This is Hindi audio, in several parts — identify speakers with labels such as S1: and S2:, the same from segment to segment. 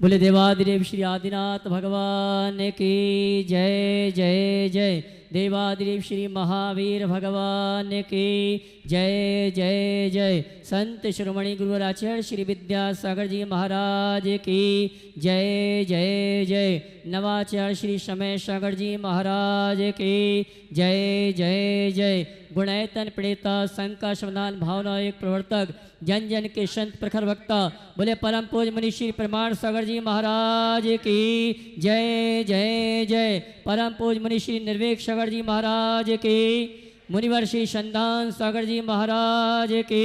S1: बोले देवादिदेव श्री आदिनाथ भगवान की जय जय जय। देवादिदेव श्री महावीर भगवान की जय जय जय। संत शिरोमणि गुरुवराचार्य श्री विद्यासागर जी महाराज की जय जय जय। नवाचार्य श्री समय सागर जी महाराज की जय जय जय। गुणैतन प्रणेता संका समाधान भावना एक प्रवर्तक जन जन के संत प्रखर वक्ता बोले परम पूज मुनि श्री प्रमाण सागर जी महाराज की जय जय जय। परम पूज मुनि श्री निर्वेक सागर जी महाराज की मुनिवर श्री संधान सागर जी महाराज की।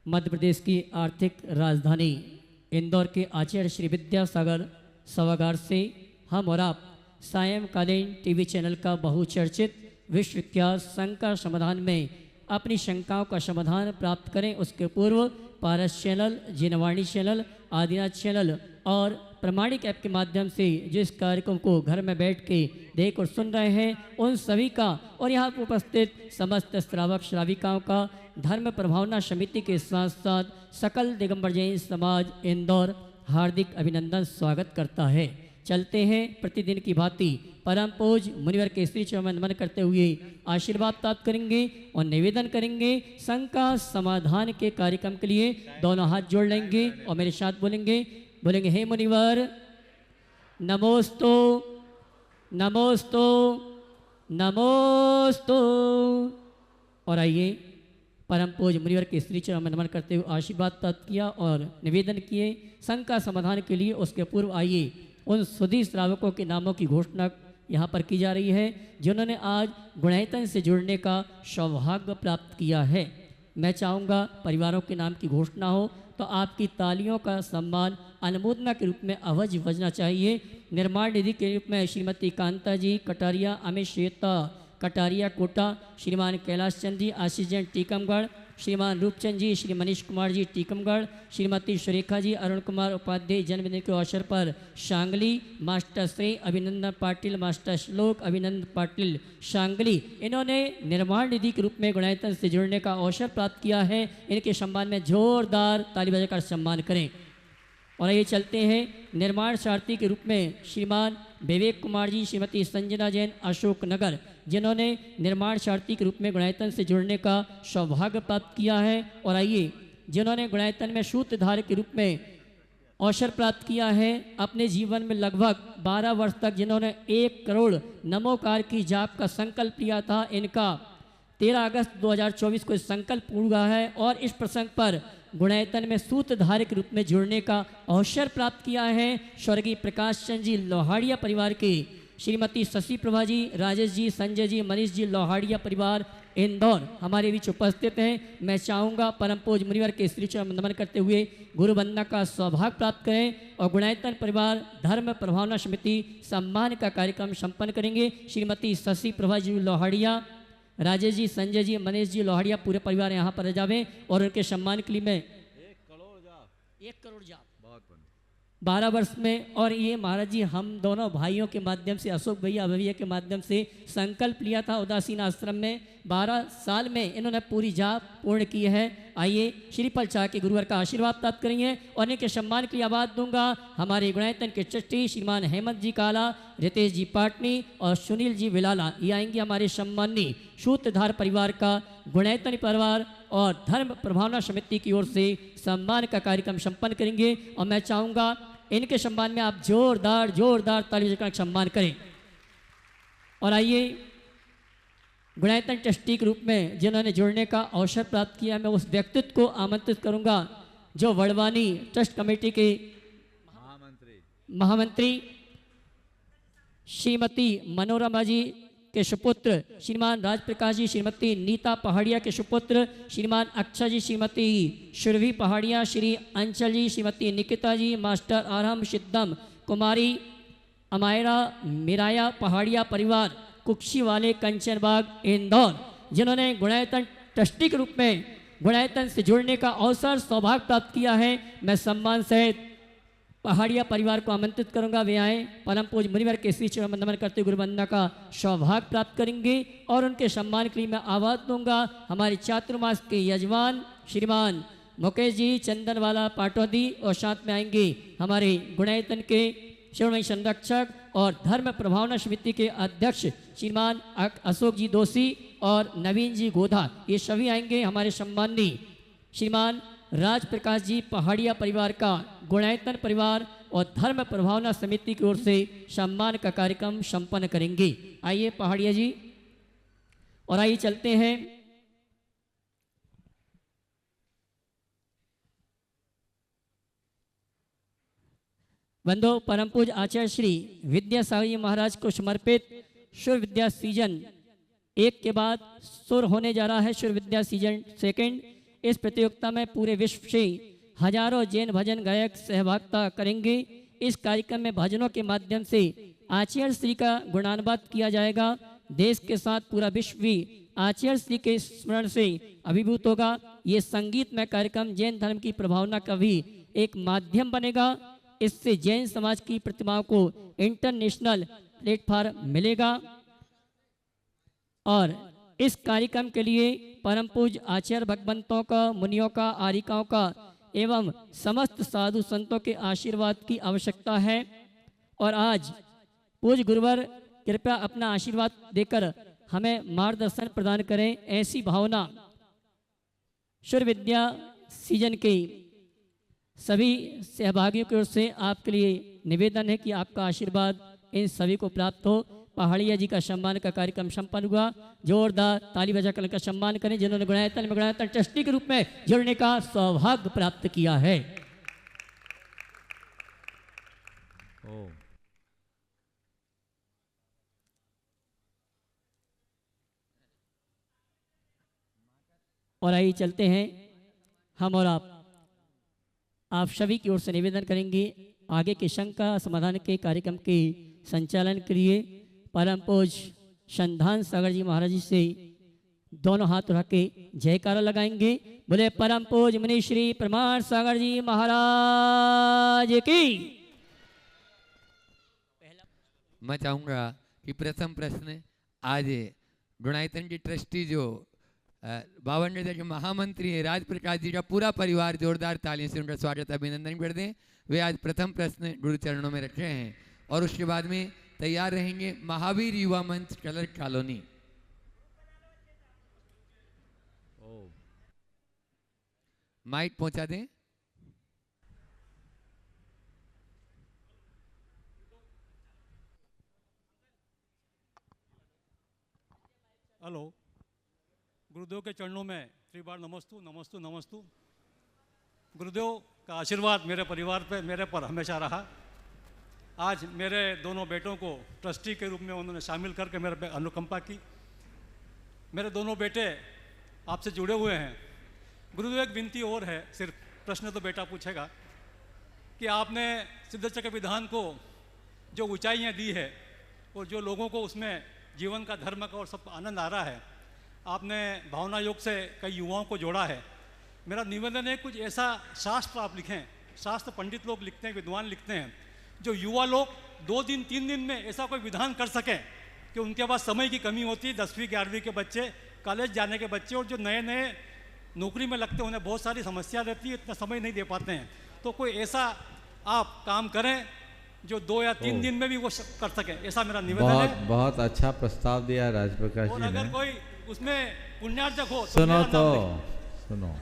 S1: मध्य प्रदेश की आर्थिक राजधानी इंदौर के आचार्य श्री विद्यासागर सभागार से हम और आप सायंकालीन टीवी चैनल का बहुचर्चित विश्वविख्यात शंका समाधान में अपनी शंकाओं का समाधान प्राप्त करें। उसके पूर्व पारस चैनल, जिनवाणी चैनल, आदिनाथ चैनल और प्रमाणिक ऐप के माध्यम से जिस कार्यक्रम को घर में बैठ के देख और सुन रहे हैं उन सभी का और यहाँ पर उपस्थित समस्त श्रावक श्राविकाओं का धर्म प्रभावना समिति के साथ साथ सकल दिगंबर जैन समाज इंदौर हार्दिक अभिनंदन स्वागत करता है। चलते हैं प्रतिदिन की भांति परम पूज मुनिवर के श्री चरण में नमन करते हुए आशीर्वाद प्राप्त करेंगे और निवेदन करेंगे। शंका समाधान के कार्यक्रम के लिए दोनों हाथ जोड़ लेंगे और मेरे साथ बोलेंगे हे मुनिवर नमोस्तु नमोस्तु नमोस्तु। और आइए परम पूज मुनिवर के श्री चरण में नमन करते हुए आशीर्वाद प्राप्त किया और निवेदन किए शंका समाधान के लिए। उसके पूर्व आइए उन सुधी श्रावकों के नामों की घोषणा यहाँ पर की जा रही है जिन्होंने आज गुणायतन से जुड़ने का सौभाग्य प्राप्त किया है। मैं चाहूँगा परिवारों के नाम की घोषणा हो तो आपकी तालियों का सम्मान अनुमोदना के रूप में अवश्य बजना चाहिए। निर्माण निधि के रूप में श्रीमती कांता जी कटारिया, अमित श्वेता कटारिया कोटा, श्रीमान कैलाश चंद जी आशीष जैन टीकमगढ़, श्रीमान रूपचंद जी, श्री मनीष कुमार जी टीकमगढ़, श्रीमती सुरेखा जी, अरुण कुमार उपाध्याय जन्मदिन के अवसर पर शांगली, मास्टर श्री अभिनंदन पाटिल, मास्टर श्लोक अभिनंदन पाटिल शांगली, इन्होंने निर्माण निधि के रूप में गुणायतन से जुड़ने का अवसर प्राप्त किया है। इनके सम्मान में जोरदार ताली बजाकर सम्मान करें। और ये चलते हैं निर्माण सारथी के रूप में श्रीमान विवेक कुमार जी, श्रीमती संजना जैन अशोक नगर, जिन्होंने निर्माण सारथी के रूप में गुणायतन से जुड़ने का सौभाग्य प्राप्त किया है। और आइए जिन्होंने गुणायतन में सूत्रधार के रूप में अवसर प्राप्त किया है, अपने जीवन में लगभग 12 वर्ष तक जिन्होंने 1 करोड़ नमोकार की जाप का संकल्प लिया था, इनका 13 अगस्त 2024 को संकल्प पूरा है। और इस प्रसंग पर गुणायतन में सूत्रधार के रूप में जुड़ने का अवसर प्राप्त किया है स्वर्गीय प्रकाश चंद जी लोहाड़िया परिवार के श्रीमती शशि प्रभा जी, राजेश जी, संजय जी, मनीष जी लोहाड़िया परिवार इंदौर हमारे बीच उपस्थित हैं। मैं चाहूँगा परम पूज मुनिवर के श्री चरण नमन करते हुए गुरु वंदना का सौभाग्य प्राप्त करें और गुणायतन परिवार धर्म प्रभावना समिति सम्मान का कार्यक्रम संपन्न करेंगे। श्रीमती शशि प्रभा जी लोहाड़िया, राजेश जी, संजय जी, मनीष जी लोहाड़िया पूरे परिवार यहाँ पर जावे और उनके सम्मान के लिए मैं 1 करोड़ जाप 12 वर्ष में। और ये महाराज जी हम दोनों भाइयों के माध्यम से अशोक भैया के माध्यम से संकल्प लिया था उदासीन आश्रम में, 12 साल में इन्होंने पूरी जाप पूर्ण की है। आइए श्रीफल चाह के गुरुवर का आशीर्वाद प्राप्त करेंगे और इनके सम्मान के लिए आवाज दूंगा हमारे गुणायतन के ट्रस्टी श्रीमान हेमंत जी काला, रितेश जी पाटनी और सुनील जी विलाला, ये आएंगे हमारे सम्मानी सूत्रधार परिवार का गुणायतन परिवार और धर्म प्रभावना समिति की ओर से सम्मान का कार्यक्रम संपन्न करेंगे। और मैं चाहूँगा इनके सम्मान में आप जोरदार जोरदार ताली बजाकर सम्मान करें। और आइए गुणायतन ट्रस्टी के रूप में जिन्होंने जुड़ने का अवसर प्राप्त किया, मैं उस व्यक्तित्व को आमंत्रित करूंगा जो वड़वानी ट्रस्ट कमेटी के महामंत्री श्रीमती मनोरमा जी के सुपुत्र श्रीमान राजप्रकाश जी, श्रीमती नीता पहाड़िया के सुपुत्र श्रीमान अक्षय जी, श्रीमती सुरभि पहाड़िया, श्री अंचल जी, श्रीमती निकिता जी, मास्टर आरम सिद्धम कुमारी अमायरा मिराया पहाड़िया परिवार कुक्षी वाले कंचनबाग इंदौर, जिन्होंने गुणायतन ट्रस्टी के रूप में गुणायतन से जुड़ने का अवसर सौभाग्य प्राप्त किया है। मैं सम्मान सहित पहाड़िया परिवार को आमंत्रित करूंगा, वे आए परम पूज मुनिवर के श्री चरण नमन करते गुरु वंदना का सौभाग्य प्राप्त करेंगे। और उनके सम्मान के लिए मैं आवाज दूंगा हमारे चातुर्मास के यजमान श्रीमान मुकेश जी चंदनवाला पाटौदी और साथ में आएंगे हमारे गुणायतन के शिरोमणि संरक्षक और धर्म प्रभावना समिति के अध्यक्ष श्रीमान अशोक जी दोषी और नवीन जी गोधा। ये सभी आएंगे। हमारे सम्माननीय श्रीमान राज प्रकाश जी पहाड़िया परिवार का गुणायतन परिवार और धर्म प्रभावना समिति की ओर से सम्मान का कार्यक्रम संपन्न करेंगे। आइए पहाड़िया जी, और आइए चलते हैं बंधु परम पूज्य आचार्य श्री विद्यासागर जी महाराज को समर्पित सूर्य विद्या सीजन 1 के बाद सुर होने जा रहा है सूर्य विद्या सीजन 2। इस प्रतियोगिता में पूरे विश्व से हजारों जैन भजन गायक सहभागिता करेंगे। इस कार्यक्रम में भजनों के माध्यम से आचार्य श्री का गुणानुवाद किया जाएगा। देश के साथ पूरा विश्व भी आचार्य श्री के स्मरण से अभिभूत होगा। ये संगीतमय कार्यक्रम जैन धर्म की प्रभावना का भी एक माध्यम बनेगा। इससे जैन समाज की प्रतिमाओं को इंटरनेशनल प्लेटफॉर्म मिलेगा। और इस कार्यक्रम के लिए परम पूज्य आचार्य भगवंतों का, मुनियों का, आरिकाओं का एवं समस्त साधु संतों के आशीर्वाद की आवश्यकता है। और आज पूज्य गुरुवर कृपया अपना आशीर्वाद देकर हमें मार्गदर्शन प्रदान करें। ऐसी भावना सूर्य विद्या सीजन के सभी सहभागियों की ओर से आपके लिए निवेदन है कि आपका आशीर्वाद इन सभी को प्राप्त हो। पहाड़िया जी का सम्मान का कार्यक्रम संपन्न हुआ। जोरदार ताली बजाकर का सम्मान करें जिन्होंने गुणायतन ट्रस्टी के रूप में जुड़ने का सौभाग्य प्राप्त किया है। और आइए चलते हैं हम और आप सभी की ओर से निवेदन करेंगे आगे के शंका समाधान के कार्यक्रम के संचालन के लिए परम पूज्य संधान सागर जी महाराज जी से दोनों हाथ रख के जयकारा लगाएंगे। बोले परम पूज्य मुनि श्री प्रमाण सागर जी महाराज की।
S2: मैं चाहूँगा कि प्रथम प्रश्न आज गुणायतन जी ट्रस्टी जो 52 के महामंत्री हैं राज प्रकाश जी का पूरा परिवार जोरदार तालियों से उनका स्वागत अभिनंदन कर दें। वे आज प्रथम प्रश्न गुरु चरणों में रखे हैं और उसके बाद में तैयार रहेंगे महावीर युवा मंच कलर कॉलोनी। माइक पहुंचा दें।
S3: हेलो, गुरुदेव के चरणों में 3 बार नमस्तु नमस्तु नमस्तु। गुरुदेव का आशीर्वाद मेरे परिवार पे, मेरे पर हमेशा रहा। आज मेरे दोनों बेटों को ट्रस्टी के रूप में उन्होंने शामिल करके मेरे पे अनुकंपा की। मेरे दोनों बेटे आपसे जुड़े हुए हैं। गुरुदेव एक विनती और है, सिर्फ प्रश्न तो बेटा पूछेगा कि आपने सिद्धचक्र विधान को जो ऊंचाइयाँ दी है और जो लोगों को उसमें जीवन का, धर्म का और सब आनंद आ रहा है, आपने भावना योग से कई युवाओं को जोड़ा है। मेरा निवेदन है कुछ ऐसा शास्त्र आप लिखें, शास्त्र पंडित लोग लिखते हैं, विद्वान लिखते हैं, जो युवा लोग 2 दिन 3 दिन में ऐसा कोई विधान कर सकें कि उनके पास समय की कमी होती है। 10वीं 11वीं के बच्चे, कॉलेज जाने के बच्चे और जो नए नए नौकरी में लगते हैं, उन्हें बहुत सारी समस्या रहती है, इतना समय नहीं दे पाते हैं। तो कोई ऐसा आप काम करें जो 2 या 3 दिन में भी वो कर सकें, ऐसा मेरा निवेदन है।
S4: बहुत अच्छा प्रस्ताव दिया राजप्रकाश जी ने।
S3: अगर कोई उसमें पुण्यार्जक हो
S4: तो सुनो,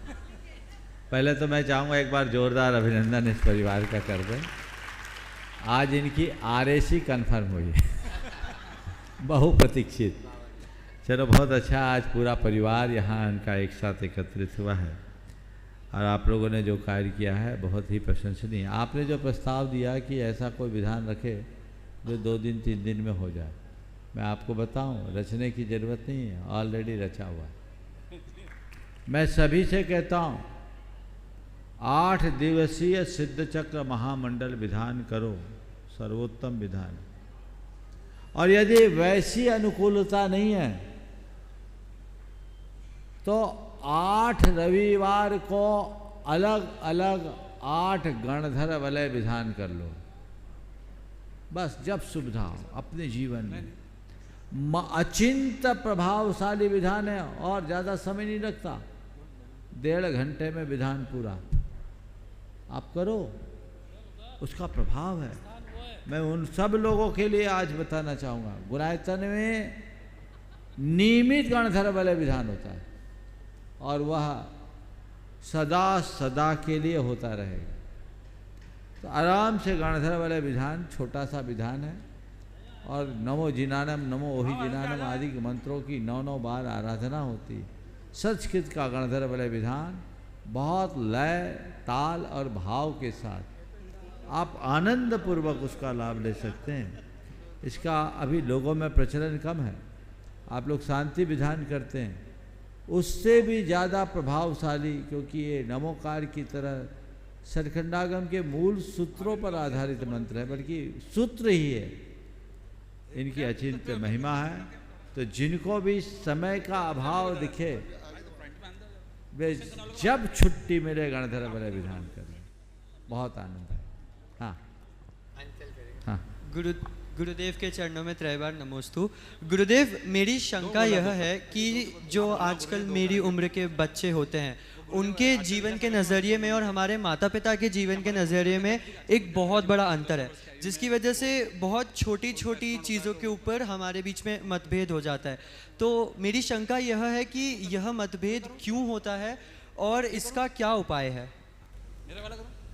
S4: पहले तो मैं चाहूँगा एक बार जोरदार अभिनंदन इस परिवार का कर दें। आज इनकी RAC कन्फर्म हुई है बहुप्रतीक्षित। चलो बहुत अच्छा, आज पूरा परिवार यहाँ इनका एक साथ एकत्रित हुआ है और आप लोगों ने जो कार्य किया है बहुत ही प्रशंसनीय। आपने जो प्रस्ताव दिया कि ऐसा कोई विधान रखे जो 2 दिन 3 दिन में हो जाए, मैं आपको बताऊं, रचने की ज़रूरत नहीं है, ऑलरेडी रचा हुआ है। मैं सभी से कहता हूं 8 दिवसीय सिद्धचक्र महामंडल विधान करो, सर्वोत्तम विधान। और यदि वैसी अनुकूलता नहीं है तो 8 रविवार को अलग अलग 8 गणधर वलय विधान कर लो, बस जब सुविधा हो अपने जीवन में। अचिंत प्रभावशाली विधान है और ज़्यादा समय नहीं लगता। 1.5 घंटे में विधान पूरा, आप करो, उसका प्रभाव है। मैं उन सब लोगों के लिए आज बताना चाहूँगा, गुणायतन में नियमित गणधर वाले विधान होता है और वह सदा सदा के लिए होता रहेगा। तो आराम से गणधर वाले विधान, छोटा सा विधान है, और नमो जिनानम नमो ओहि जिनानम आदि के मंत्रों की 9 बार आराधना होती है। संस्कृत का गणधर वाले विधान बहुत लय, ताल और भाव के साथ आप आनंद पूर्वक उसका लाभ ले सकते हैं। इसका अभी लोगों में प्रचलन कम है। आप लोग शांति विधान करते हैं, उससे भी ज़्यादा प्रभावशाली, क्योंकि ये नमोकार की तरह सतखंडागम के मूल सूत्रों पर आधारित मंत्र है, बल्कि सूत्र ही है। इनकी अचिंत्य महिमा है। तो जिनको भी समय का अभाव दिखे, वे जब छुट्टी मिले गणधर वाले विधान करें, बहुत आनंद है। हाँ हाँ।
S5: गुरुदेव के चरणों में त्रैबार नमोस्तु। गुरुदेव, मेरी शंका यह है कि जो आजकल मेरी उम्र के बच्चे होते हैं, उनके जीवन के नज़रिए में और हमारे माता पिता के जीवन के नज़रिए में एक बहुत बड़ा अंतर है, जिसकी वजह से बहुत छोटी छोटी चीज़ों के ऊपर हमारे बीच में मतभेद हो जाता है। तो मेरी शंका यह है कि यह मतभेद क्यों होता है और इसका क्या उपाय है?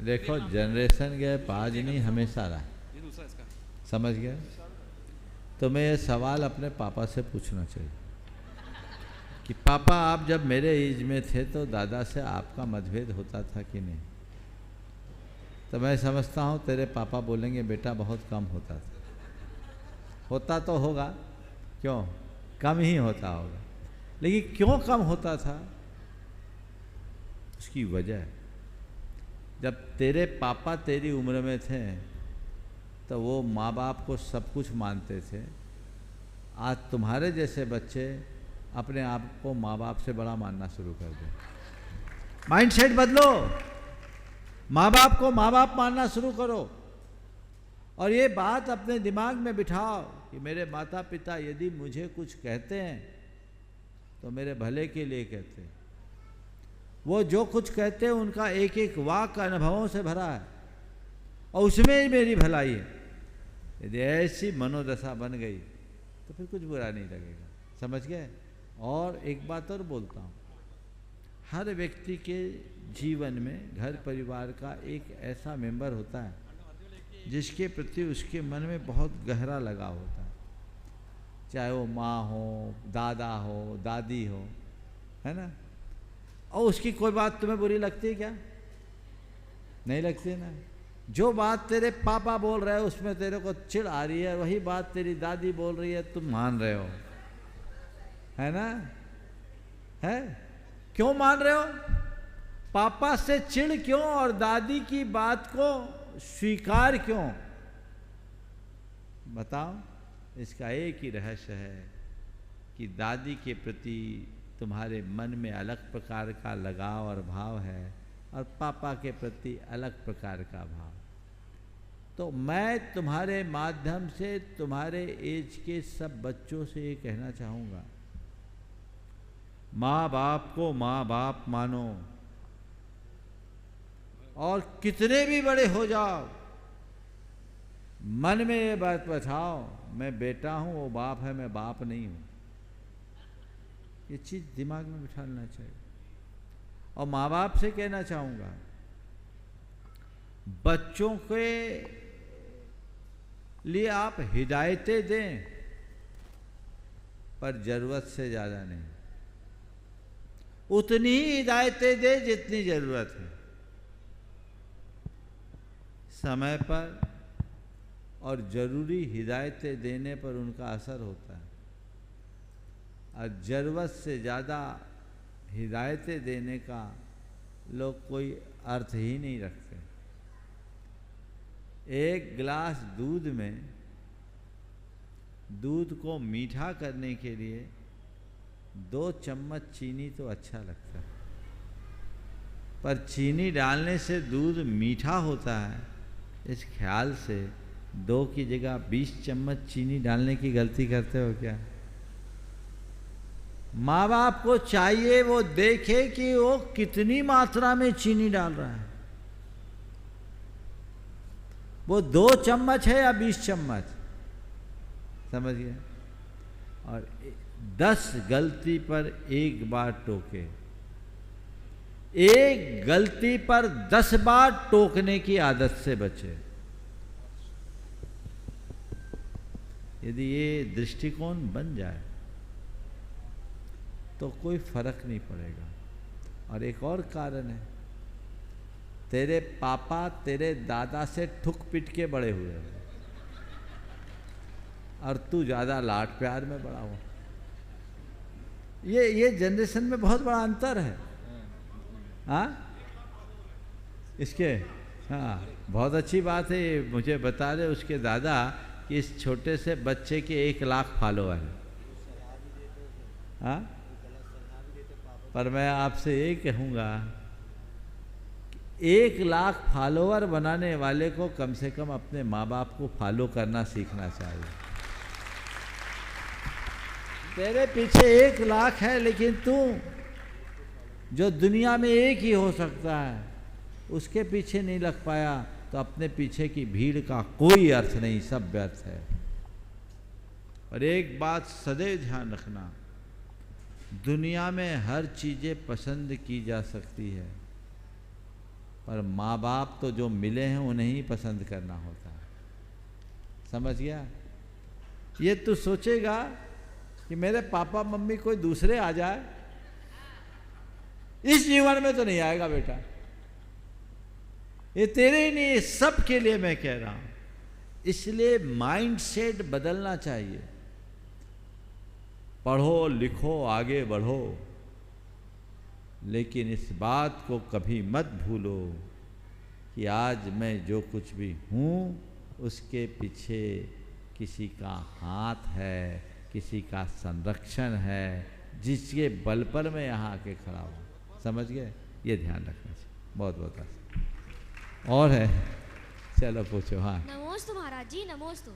S4: देखो, जनरेशन गैप आज नहीं, हमेशा रहा। समझ गए? तुम्हें यह सवाल अपने पापा से पूछना चाहिए कि पापा, आप जब मेरे एज में थे तो दादा से आपका मतभेद होता था कि नहीं? तो मैं समझता हूँ तेरे पापा बोलेंगे बेटा बहुत कम होता था। होता तो होगा, क्यों कम ही होता होगा, लेकिन क्यों कम होता था उसकी वजह, जब तेरे पापा तेरी उम्र में थे तो वो माँ बाप को सब कुछ मानते थे। आज तुम्हारे जैसे बच्चे अपने आप को माँ बाप से बड़ा मानना शुरू कर दें। माइंडसेट बदलो, माँ बाप को माँ बाप मानना शुरू करो, और ये बात अपने दिमाग में बिठाओ कि मेरे माता पिता यदि मुझे कुछ कहते हैं तो मेरे भले के लिए कहते हैं। वो जो कुछ कहते हैं उनका एक एक वाक्य अनुभवों से भरा है और उसमें ही मेरी भलाई है। यदि ऐसी मनोदशा बन गई तो फिर कुछ बुरा नहीं लगेगा। समझ गए? और एक बात और बोलता हूँ, हर व्यक्ति के जीवन में घर परिवार का एक ऐसा मेंबर होता है जिसके प्रति उसके मन में बहुत गहरा लगाव होता है, चाहे वो माँ हो, दादा हो, दादी हो, है ना? और उसकी कोई बात तुम्हें बुरी लगती है क्या? नहीं लगती ना। जो बात तेरे पापा बोल रहे हो उसमें तेरे को चिढ़ आ रही है, वही बात तेरी दादी बोल रही है तुम मान रहे हो, है ना? है? क्यों मान रहे हो? पापा से चिढ़ क्यों और दादी की बात को स्वीकार क्यों? बताओ। इसका एक ही रहस्य है कि दादी के प्रति तुम्हारे मन में अलग प्रकार का लगाव और भाव है और पापा के प्रति अलग प्रकार का भाव। तो मैं तुम्हारे माध्यम से तुम्हारे एज के सब बच्चों से ये कहना चाहूँगा, माँ बाप को माँ बाप मानो, और कितने भी बड़े हो जाओ मन में ये बात बैठाओ, मैं बेटा हूँ, वो बाप है, मैं बाप नहीं हूँ। ये चीज़ दिमाग में बिठा लेना चाहिए। और माँ बाप से कहना चाहूँगा, बच्चों के लिए आप हिदायतें दें, पर ज़रूरत से ज़्यादा नहीं। उतनी ही हिदायतें दें जितनी ज़रूरत है, समय पर और ज़रूरी हिदायतें देने पर उनका असर होता है। और ज़रूरत से ज़्यादा हिदायतें देने का लोग कोई अर्थ ही नहीं रखते। एक गिलास दूध में दूध को मीठा करने के लिए 2 चम्मच चीनी तो अच्छा लगता है, पर चीनी डालने से दूध मीठा होता है, इस ख्याल से 2 की जगह 20 चम्मच चीनी डालने की गलती करते हो क्या? माँ बाप को चाहिए वो देखे कि वो कितनी मात्रा में चीनी डाल रहा है। वो 2 चम्मच है या 20 चम्मच, समझ गए? और 10 गलती पर एक बार टोके, एक गलती पर 10 बार टोकने की आदत से बचे। यदि ये दृष्टिकोण बन जाए तो कोई फर्क नहीं पड़ेगा। और एक और कारण है, तेरे पापा तेरे दादा से ठुक पिट के बड़े हुए हैं और तू ज़्यादा लाड प्यार में बड़ा हुआ। ये जनरेशन में बहुत बड़ा अंतर है। हाँ, इसके हाँ, बहुत अच्छी बात है। ये मुझे बता रहे उसके दादा कि इस छोटे से बच्चे के 1 लाख फॉलोअर है। हाँ, पर मैं आपसे ये कहूँगा, 1 लाख फॉलोअर बनाने वाले को कम से कम अपने माँ बाप को फॉलो करना सीखना चाहिए। तेरे पीछे 1 लाख है, लेकिन तू जो दुनिया में एक ही हो सकता है उसके पीछे नहीं लग पाया, तो अपने पीछे की भीड़ का कोई अर्थ नहीं, सब व्यर्थ है। और एक बात सदैव ध्यान रखना, दुनिया में हर चीज़ें पसंद की जा सकती है, पर माँ बाप तो जो मिले हैं उन्हें ही पसंद करना होता है। समझ गया? ये तू सोचेगा कि मेरे पापा मम्मी कोई दूसरे आ जाए, इस जीवन में तो नहीं आएगा बेटा। ये तेरे ही नहीं, सब के लिए मैं कह रहा हूं। इसलिए माइंडसेट बदलना चाहिए। पढ़ो लिखो आगे बढ़ो, लेकिन इस बात को कभी मत भूलो कि आज मैं जो कुछ भी हूँ उसके पीछे किसी का हाथ है, किसी का संरक्षण है, जिसके बल पर मैं यहाँ आके खड़ा हूँ। समझ गए? ये ध्यान रखना चाहिए। बहुत बहुत आभार। और है, चलो पूछो। हाँ,
S6: नमोस्तु महाराज जी, नमोस्तु।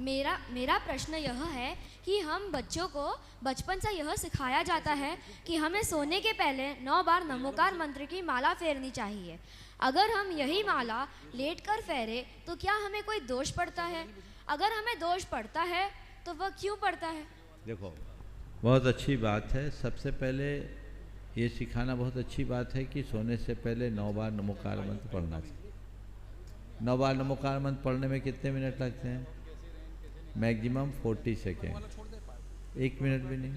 S6: मेरा प्रश्न यह है कि हम बच्चों को बचपन से यह सिखाया जाता है कि हमें सोने के पहले 9 बार नमोकार मंत्र की माला फेरनी चाहिए। अगर हम यही माला लेटकर फेरे तो क्या हमें कोई दोष पड़ता है? अगर हमें दोष पड़ता है तो वह क्यों पड़ता है?
S4: देखो, बहुत अच्छी बात है। सबसे पहले ये सिखाना बहुत अच्छी बात है कि सोने से पहले 9 बार नमोकार मंत्र पढ़ना चाहिए। 9 बार नमोकार मंत्र पढ़ने में कितने मिनट लगते हैं? मैक्सिमम 40 सेकेंड, 1 मिनट भी नहीं।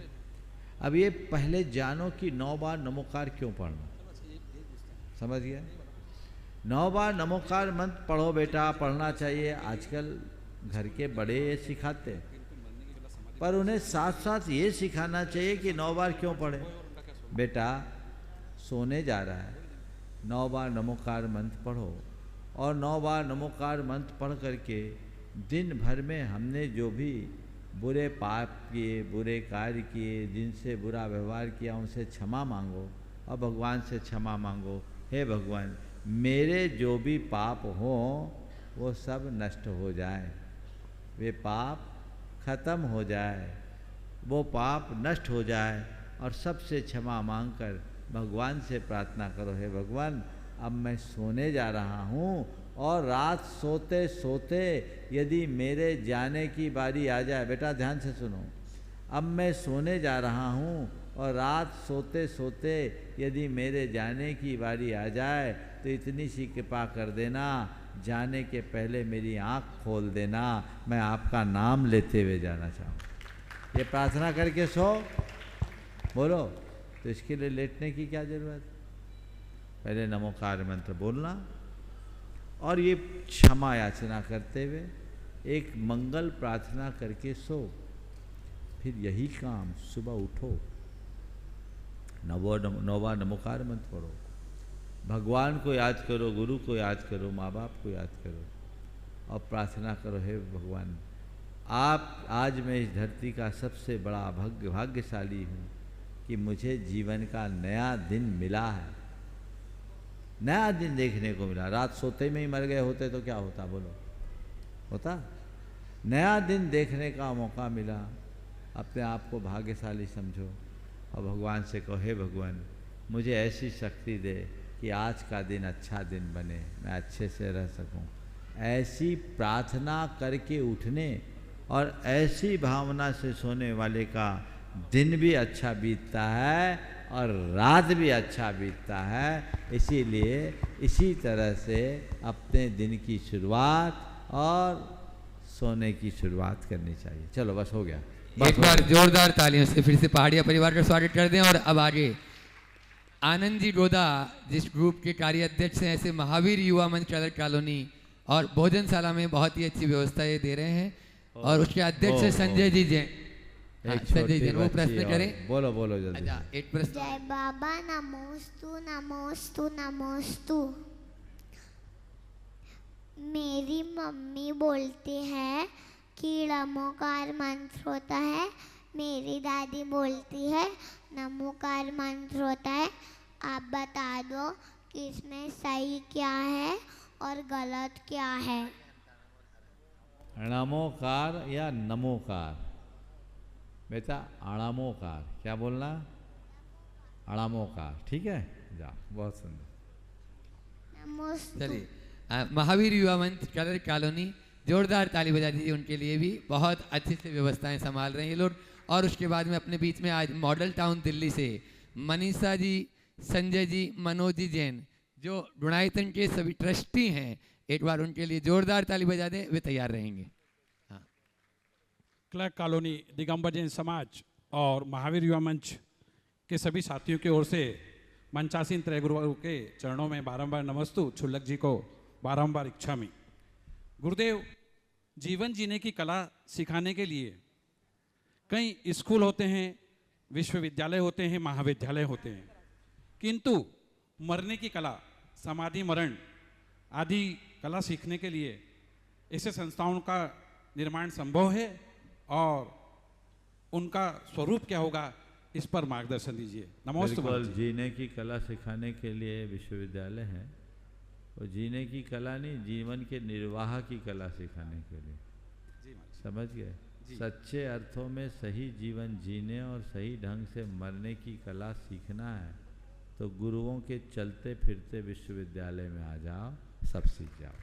S4: अब ये पहले जानो कि 9 बार नमोकार क्यों पढ़ना। समझ गया? 9 बार नमोकार मंत्र पढ़ो बेटा, पढ़ना चाहिए। आजकल घर के बड़े ये सिखाते हैं, पर उन्हें साथ साथ ये सिखाना चाहिए कि 9 बार क्यों पढ़े। बेटा सोने जा रहा है, 9 बार नमोकार मंत्र पढ़ो, और 9 बार नमोकार मंत्र पढ़ करके दिन भर में हमने जो भी बुरे पाप किए, बुरे कार्य किए, जिनसे बुरा व्यवहार किया, उनसे क्षमा मांगो और भगवान से क्षमा मांगो। हे भगवान, मेरे जो भी पाप हों वो सब नष्ट हो जाए, वे पाप खत्म हो जाए, वो पाप नष्ट हो जाए, और सबसे क्षमा मांगकर भगवान से प्रार्थना करो, हे भगवान अब मैं सोने जा रहा हूँ, और रात सोते सोते यदि मेरे जाने की बारी आ जाए, बेटा ध्यान से सुनो, अब मैं सोने जा रहा हूँ और रात सोते सोते यदि मेरे जाने की बारी आ जाए तो इतनी सी कृपा कर देना, जाने के पहले मेरी आँख खोल देना, मैं आपका नाम लेते हुए जाना चाहूँ। ये प्रार्थना करके सो, बोलो। तो इसके लिए लेटने की क्या ज़रूरत? पहले नमोकार मंत्र बोलना और ये क्षमा याचना करते हुए एक मंगल प्रार्थना करके सो। फिर यही काम सुबह उठो, 9 बार नमोकार मंत्र पढ़ो, भगवान को याद करो, गुरु को याद करो, माँ बाप को याद करो, और प्रार्थना करो, हे भगवान आप, आज मैं इस धरती का सबसे बड़ा भाग्यशाली हूँ कि मुझे जीवन का नया दिन मिला है, नया दिन देखने को मिला। रात सोते में ही मर गए होते तो क्या होता? बोलो, होता? नया दिन देखने का मौका मिला, अपने आप को भाग्यशाली समझो और भगवान से कहो, हे भगवान मुझे ऐसी शक्ति दे कि आज का दिन अच्छा दिन बने, मैं अच्छे से रह सकूं। ऐसी प्रार्थना करके उठने और ऐसी भावना से सोने वाले का दिन भी अच्छा बीतता है और रात भी अच्छा बीतता है। इसीलिए इसी तरह से अपने दिन की शुरुआत और सोने की शुरुआत करनी चाहिए। चलो बस हो गया।
S2: एक बार जोरदार तालियों से फिर से पहाड़िया परिवार का स्वागत कर दें। और अब आगे आनंद जी डोदा जिस ग्रुप के कार्य अध्यक्ष हैं, ऐसे महावीर युवा मंच कलर कॉलोनी और भोजनशाला में बहुत ही अच्छी व्यवस्था ये दे रहे हैं। और उसके अध्यक्ष है संजय जी जैन। संजय जैन वो प्रश्न करें।
S4: बोलो बोलो जल्दी।
S2: अच्छा एक प्रश्न।
S7: जय बाबा नमोस्तु नमोस्तु नमोस्तु। मेरी मम्मी बोलती है कि नमोकार मंत्र होता है, मेरी दादी बोलती है नमोकार मंत्र होता है। आप बता दो कि इसमें सही क्या है और गलत क्या है।
S4: अणामोकार या नमोकार? बेटा अणामोकार, क्या बोलना? अणामोकार, ठीक है। जा, बहुत सुंदर।
S7: नमोस्तु।
S2: चलिए महावीर युवा मंच कलर कॉलोनी, जोरदार ताली बजा दीजिए उनके लिए भी। बहुत अच्छे से व्यवस्थाएं संभाल रहे हैं ये लोग। और उसके बाद में अपने बीच में आज मॉडल टाउन दिल्ली से मनीषा जी, संजय जी, मनोज जी जैन जो गुणायतन के सभी ट्रस्टी हैं, एक बार उनके लिए जोरदार ताली बजा दें, वे तैयार रहेंगे। हाँ।
S8: क्लर्क कॉलोनी, दिगंबर जैन समाज और महावीर युवा मंच के सभी साथियों की ओर से मंचासीन त्रय गुरुओं के चरणों में बारंबार नमस्तु। छुल्लक जी को बारंबार इच्छामि। गुरुदेव, जीवन जीने की कला सिखाने के लिए कई स्कूल होते हैं, विश्वविद्यालय होते हैं, महाविद्यालय होते हैं, किंतु मरने की कला, समाधि मरण आदि कला सीखने के लिए ऐसे संस्थाओं का निर्माण संभव है और उनका स्वरूप क्या होगा, इस पर मार्गदर्शन दीजिए। नमस्ते।
S4: बिल्कुल, जीने की कला सिखाने के लिए विश्वविद्यालय है। और जीने की कला नहीं, जीवन के निर्वाह की कला सिखाने के लिए। समझ गए? सच्चे अर्थों में सही जीवन जीने और सही ढंग से मरने की कला सीखना है तो गुरुओं के चलते फिरते विश्वविद्यालय में आ जाओ, सब सीख जाओ।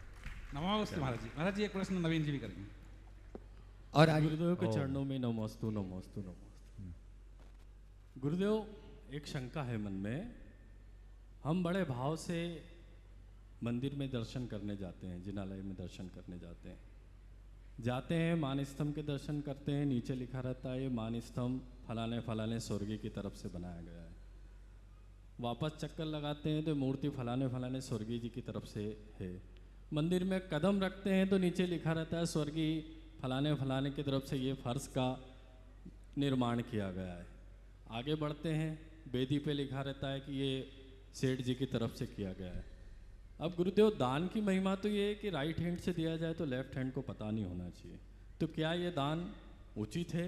S8: नमस्ते महाराज जी। महाराज जी एक प्रश्न नवीन जी भी करेंगे।
S2: और आगे
S9: गुरुदेव के चरणों में नमोस्तु नमोस्तु नमोस्तु। गुरुदेव, एक शंका है मन में। हम बड़े भाव से मंदिर में दर्शन करने जाते हैं, जिनालय में दर्शन करने जाते हैं, मान स्तंभ के दर्शन करते हैं। नीचे लिखा रहता है ये मान स्तंभ फलाने फलाने स्वर्गीय की तरफ से बनाया गया है। वापस चक्कर लगाते हैं तो मूर्ति फलाने फलाने स्वर्गीय जी की तरफ से है। मंदिर में कदम रखते हैं तो नीचे लिखा रहता है स्वर्गीय फलाने फलाने की तरफ से ये फर्श का निर्माण किया गया है। आगे बढ़ते हैं, वेदी पे लिखा रहता है कि ये सेठ जी की तरफ से किया गया है। अब गुरुदेव, दान की महिमा तो ये है कि राइट हैंड से दिया जाए तो लेफ्ट हैंड को पता नहीं होना चाहिए। तो क्या ये दान उचित है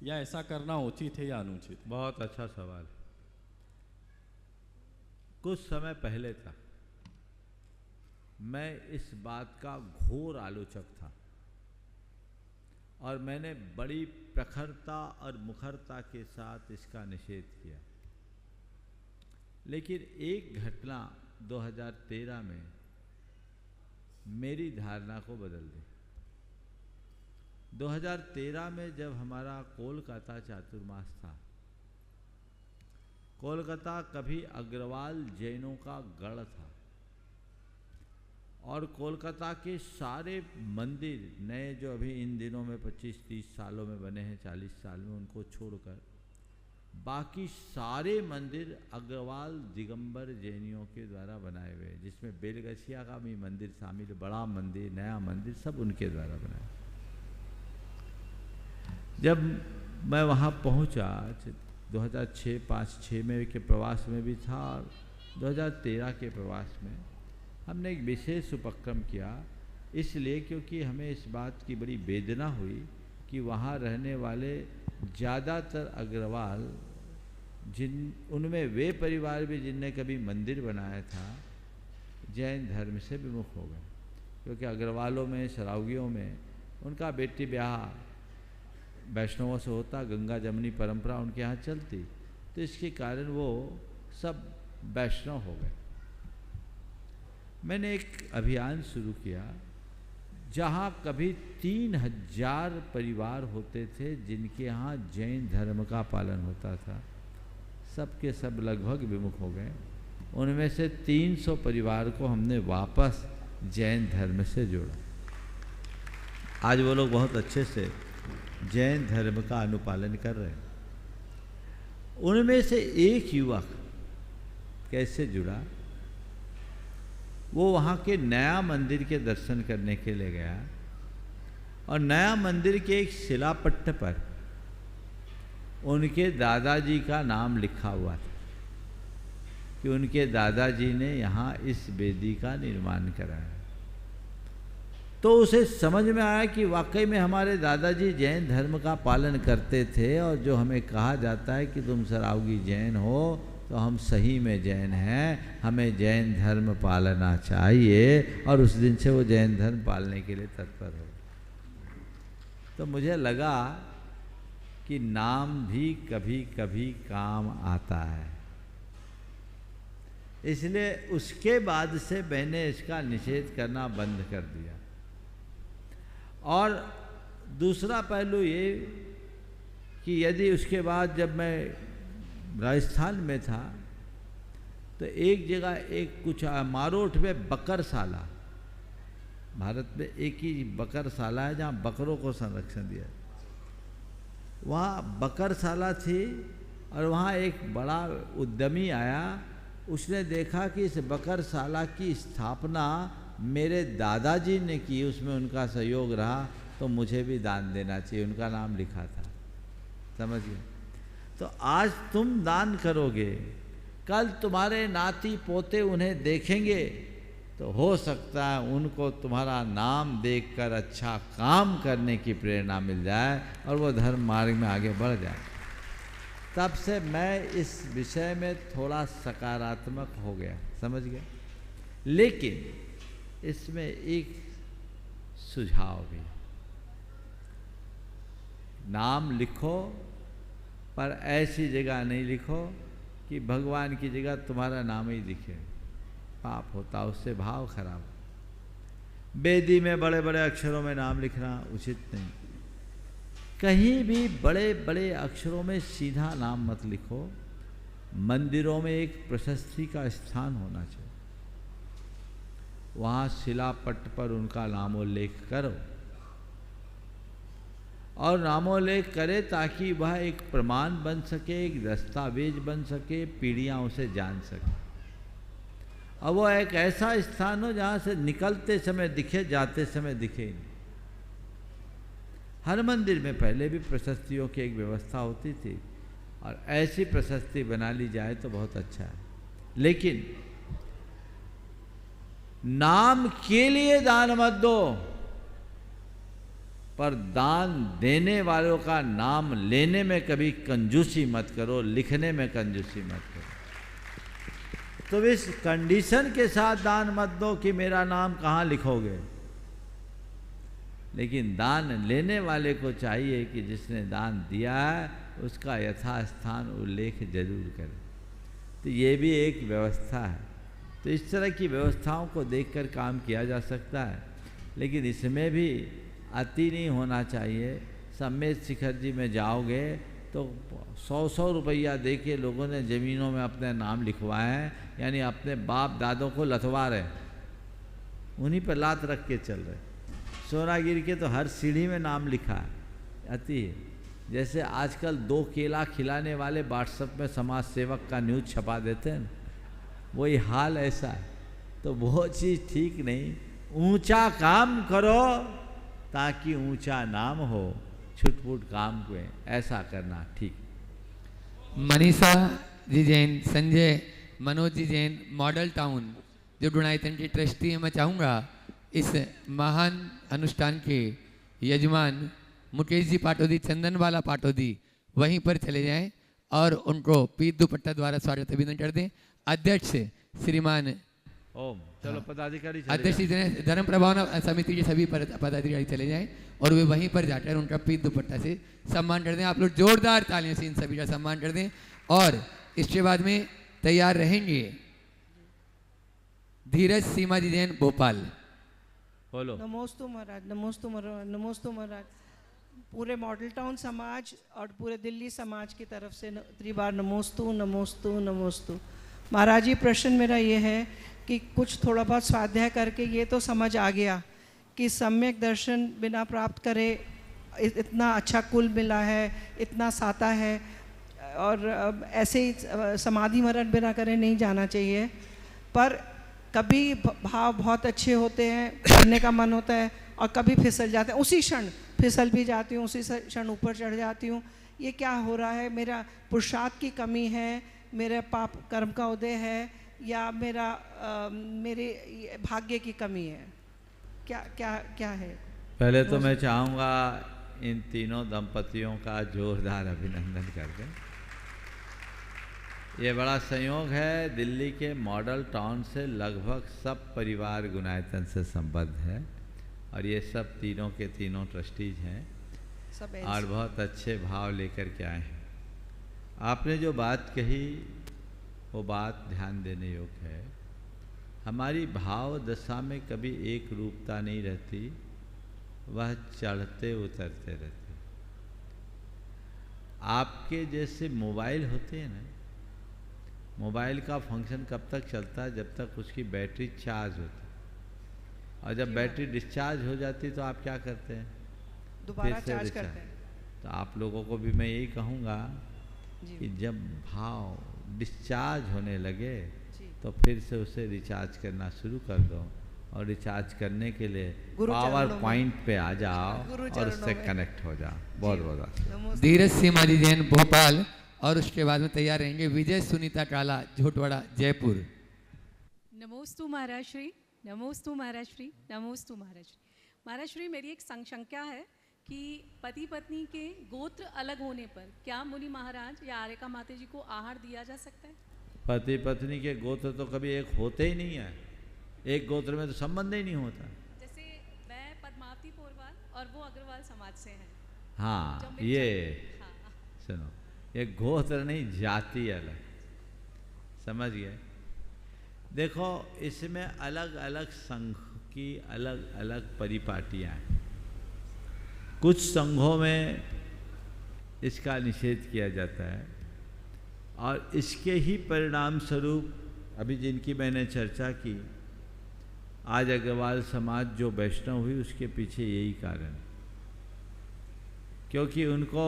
S9: या ऐसा करना उचित है या अनुचित है?
S4: बहुत अच्छा सवाल। कुछ समय पहले था मैं इस बात का घोर आलोचक था और मैंने बड़ी प्रखरता और मुखरता के साथ इसका निषेध किया। लेकिन एक घटना 2013 में मेरी धारणा को बदल दी। 2013 में जब हमारा कोलकाता चातुर्मास था, कोलकाता कभी अग्रवाल जैनों का गढ़ था और कोलकाता के सारे मंदिर नए जो अभी इन दिनों में 25-30 सालों में बने हैं, 40 साल में, उनको छोड़कर बाकी सारे मंदिर अग्रवाल दिगंबर जैनियों के द्वारा बनाए हुए, जिसमें बेलगछिया का भी मंदिर शामिल, बड़ा मंदिर, नया मंदिर, सब उनके द्वारा बनाए। जब मैं वहाँ पहुँचा 2006-5-6 में के प्रवास में भी था और 2013 के प्रवास में हमने एक विशेष उपक्रम किया, इसलिए क्योंकि हमें इस बात की बड़ी वेदना हुई कि वहाँ रहने वाले ज़्यादातर अग्रवाल उनमें वे परिवार भी जिनने कभी मंदिर बनाया था, जैन धर्म से विमुख हो गए। क्योंकि अग्रवालों में, सरावगियों में उनका बेटी ब्याह वैष्णवों से होता, गंगा जमनी परंपरा उनके यहाँ चलती, तो इसके कारण वो सब वैष्णव हो गए। मैंने एक अभियान शुरू किया जहाँ कभी 3000 परिवार होते थे जिनके यहाँ जैन धर्म का पालन होता था, सबके सब लगभग विमुख हो गए। उनमें से 300 परिवार को हमने वापस जैन धर्म से जोड़ा। आज वो लोग बहुत अच्छे से जैन धर्म का अनुपालन कर रहे हैं। उनमें से एक युवक कैसे जुड़ा, वो वहाँ के नया मंदिर के दर्शन करने के लिए गया और नया मंदिर के एक शिलापट्ट पर उनके दादाजी का नाम लिखा हुआ था कि उनके दादाजी ने यहाँ इस वेदी का निर्माण कराया। तो उसे समझ में आया कि वाकई में हमारे दादाजी जैन धर्म का पालन करते थे और जो हमें कहा जाता है कि तुम सरावगी जैन हो, तो हम सही में जैन हैं, हमें जैन धर्म पालना चाहिए। और उस दिन से वो जैन धर्म पालने के लिए तत्पर हो। तो मुझे लगा कि नाम भी कभी कभी काम आता है, इसलिए उसके बाद से मैंने इसका निषेध करना बंद कर दिया। और दूसरा पहलू ये कि यदि उसके बाद जब मैं राजस्थान में था तो एक जगह एक कुछ मारोठ में बकरशाला, भारत में एक ही बकरशाला है जहाँ बकरों को संरक्षण दिया। वहाँ बकरशाला थी और वहाँ एक बड़ा उद्यमी आया। उसने देखा कि इस बकरशाला की स्थापना मेरे दादाजी ने की, उसमें उनका सहयोग रहा, तो मुझे भी दान देना चाहिए। उनका नाम लिखा था, समझिए। तो आज तुम दान करोगे, कल तुम्हारे नाती पोते उन्हें देखेंगे, तो हो सकता है उनको तुम्हारा नाम देखकर अच्छा काम करने की प्रेरणा मिल जाए और वो धर्म मार्ग में आगे बढ़ जाए। तब से मैं इस विषय में थोड़ा सकारात्मक हो गया, समझ गया। लेकिन इसमें एक सुझाव भी, नाम लिखो पर ऐसी जगह नहीं लिखो कि भगवान की जगह तुम्हारा नाम ही दिखे, पाप होता, उससे भाव खराब। वेदी में बड़े बड़े अक्षरों में नाम लिखना उचित नहीं। कहीं भी बड़े बड़े अक्षरों में सीधा नाम मत लिखो। मंदिरों में एक प्रशस्ति का स्थान होना चाहिए, वहाँ शिलापट्ट पर उनका नामोल्लेख करो और नामोल्लेख करे ताकि वह एक प्रमाण बन सके, एक दस्तावेज बन सके, पीढ़ियाँ उसे जान सके। और वो एक ऐसा स्थान हो जहाँ से निकलते समय दिखे, जाते समय दिखे नहीं। हर मंदिर में पहले भी प्रशस्तियों की एक व्यवस्था होती थी और ऐसी प्रशस्ति बना ली जाए तो बहुत अच्छा है। लेकिन नाम के लिए दान मत दो, पर दान देने वालों का नाम लेने में कभी कंजूसी मत करो, लिखने में कंजूसी मत करो। तो इस कंडीशन के साथ दान मत दो कि मेरा नाम कहाँ लिखोगे, लेकिन दान लेने वाले को चाहिए कि जिसने दान दिया है उसका यथास्थान उल्लेख जरूर करे। तो ये भी एक व्यवस्था है। तो इस तरह की व्यवस्थाओं को देखकर काम किया जा सकता है, लेकिन इसमें भी अति नहीं होना चाहिए। सम्मेद शिखर जी में जाओगे तो 100-100 रुपया दे के लोगों ने ज़मीनों में अपने नाम लिखवाए हैं, यानी अपने बाप दादों को लथवा रहे, उन्हीं पर लात रख के चल रहे। सोनागिरी के तो हर सीढ़ी में नाम लिखा है, अति है। जैसे आजकल 2 केला खिलाने वाले व्हाट्सएप में समाज सेवक का न्यूज़ छपा देते हैं, वही हाल ऐसा है। तो वो चीज़ ठीक नहीं। ऊंचा काम करो ताकि ऊंचा नाम हो, छुटपुट काम को ऐसा करना ठीक।
S2: मनीषा जी जैन, संजय मनोज जी जैन, मॉडल टाउन जो डुणाइतन की ट्रस्टी है, मैं चाहूँगा इस महान अनुष्ठान के यजमान मुकेश जी पाटोदी, चंदनवाला पाटोदी वहीं पर चले जाएं और उनको पीत दुपट्टा द्वारा स्वागत अभिनंदन कर दें। अध्यक्ष श्रीमान
S4: ओम, चलो पदाधिकारी
S2: अध्यक्ष धर्म प्रभावना समिति के सभी पदाधिकारी चले जाएं और वे वहीं पर जाकर उनका पीत दुपट्टा से सम्मान कर दें। आप लोग जोरदार तालियों से इन सभी का सम्मान कर दें। और इसके बाद में तैयार रहेंगे धीरज सीमा जी जैन भोपाल।
S4: बोलो।
S10: नमोस्तु महाराज, नमोस्तु महाराज, नमोस्तु महाराज। पूरे मॉडल टाउन समाज और पूरे दिल्ली समाज की तरफ से त्रिबार नमोस्तु नमोस्तु नमोस्तु। महाराज जी, प्रश्न मेरा ये है कि कुछ थोड़ा बहुत स्वाध्याय करके ये तो समझ आ गया कि सम्यक दर्शन बिना प्राप्त करे इतना अच्छा कुल मिला है, इतना साता है, और ऐसे ही समाधि मरण बिना करे नहीं जाना चाहिए। पर कभी भाव बहुत अच्छे होते हैं, करने का मन होता है, और कभी फिसल जाते हैं, उसी क्षण फिसल भी जाती हूँ, उसी क्षण ऊपर चढ़ जाती हूँ। ये क्या हो रहा है? मेरा पुरुषार्थ की कमी है, मेरे पाप कर्म का उदय है, या मेरे भाग्य की कमी है? क्या क्या क्या है?
S4: पहले तो मैं चाहूँगा इन तीनों दंपतियों का जोरदार अभिनंदन कर दें। ये बड़ा संयोग है, दिल्ली के मॉडल टाउन से लगभग सब परिवार गुणायतन से संबद्ध है, और ये सब तीनों के तीनों ट्रस्टीज हैं और बहुत अच्छे भाव लेकर के आए हैं। आपने जो बात कही वो बात ध्यान देने योग्य है। हमारी भाव दशा में कभी एक रूपता नहीं रहती, वह चढ़ते उतरते रहते। आपके जैसे मोबाइल होते हैं ना, मोबाइल का फंक्शन कब तक चलता है? जब तक उसकी बैटरी चार्ज होती है, और जब बैटरी डिस्चार्ज हो जाती तो आप क्या करते हैं?
S10: दोबारा चार्ज करते हैं।
S4: तो आप लोगों को भी मैं यही कहूँगा कि जब भाव डिस्चार्ज होने लगे तो फिर से उसे रिचार्ज करना शुरू कर दो, और रिचार्ज करने के लिए पावर पॉइंट पे आ जाओ और उससे कनेक्ट हो जाओ। बहुत बहुत
S2: धीरज सीमा जी जैन भोपाल, और उसके बाद में तैयार रहेंगे विजय सुनीता काला झोटवाड़ा जयपुर।
S11: नमोस्तु महाराज श्री, नमोस्तु महाराज श्री, नमोस्तु महाराज श्री। महाराज श्री, मेरी एक संशंका है कि पति पत्नी के गोत्र अलग होने पर क्या मुनि महाराज या आर्यका माता जी को आहार दिया जा सकता है?
S4: पति पत्नी के गोत्र तो कभी एक होते ही नहीं है, एक गोत्र में तो संबंध ही नहीं होता।
S11: जैसे मैं पद्मावती पोरवाल और वो अग्रवाल समाज से हैं।
S4: हाँ, ये सुनो, ये गोत्र नहीं, जाति अलग, समझ गए? देखो, इसमें अलग अलग संघ की अलग अलग परिपाटियाँ हैं। कुछ संघों में इसका निषेध किया जाता है, और इसके ही परिणाम स्वरूप अभी जिनकी मैंने चर्चा की, आज अग्रवाल समाज जो वैष्णव हुई उसके पीछे यही कारण, क्योंकि उनको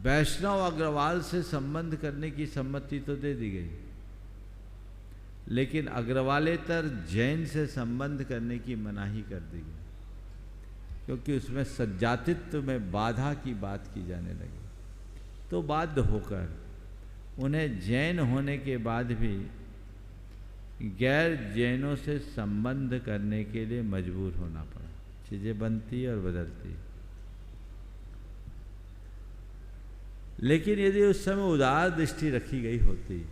S4: वैष्णव अग्रवाल से संबंध करने की सम्मति तो दे दी गई, लेकिन अग्रवालेतर जैन से संबंध करने की मनाही कर दी गई, क्योंकि उसमें सज्जातित्व में बाधा की बात की जाने लगी। तो बाध्य होकर उन्हें जैन होने के बाद भी गैर जैनों से संबंध करने के लिए मजबूर होना पड़ा। चीज़ें बनती और बदलती। लेकिन यदि उस समय उदार दृष्टि रखी गई होती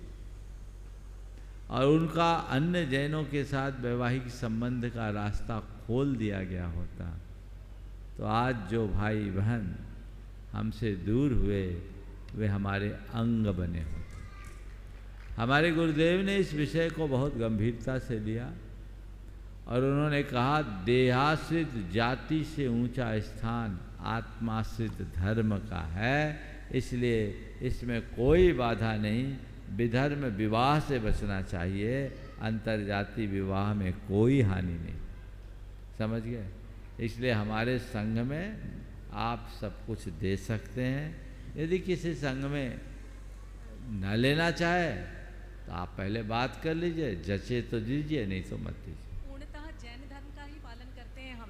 S4: और उनका अन्य जैनों के साथ वैवाहिक संबंध का रास्ता खोल दिया गया होता, तो आज जो भाई बहन हमसे दूर हुए वे हमारे अंग बने होते। हमारे गुरुदेव ने इस विषय को बहुत गंभीरता से लिया और उन्होंने कहा, देहाश्रित जाति से ऊंचा स्थान आत्माश्रित धर्म का है, इसलिए इसमें कोई बाधा नहीं। विधर्म विवाह से बचना चाहिए, अंतर्जातीय विवाह में कोई हानि नहीं। समझ गए? इसलिए हमारे संघ में आप सब कुछ दे सकते हैं। यदि किसी संघ में न लेना चाहे तो आप पहले बात कर लीजिए, जचे तो दीजिए, नहीं तो मत दीजिए।
S11: पूर्णतः जैन धर्म का ही पालन करते हैं हम।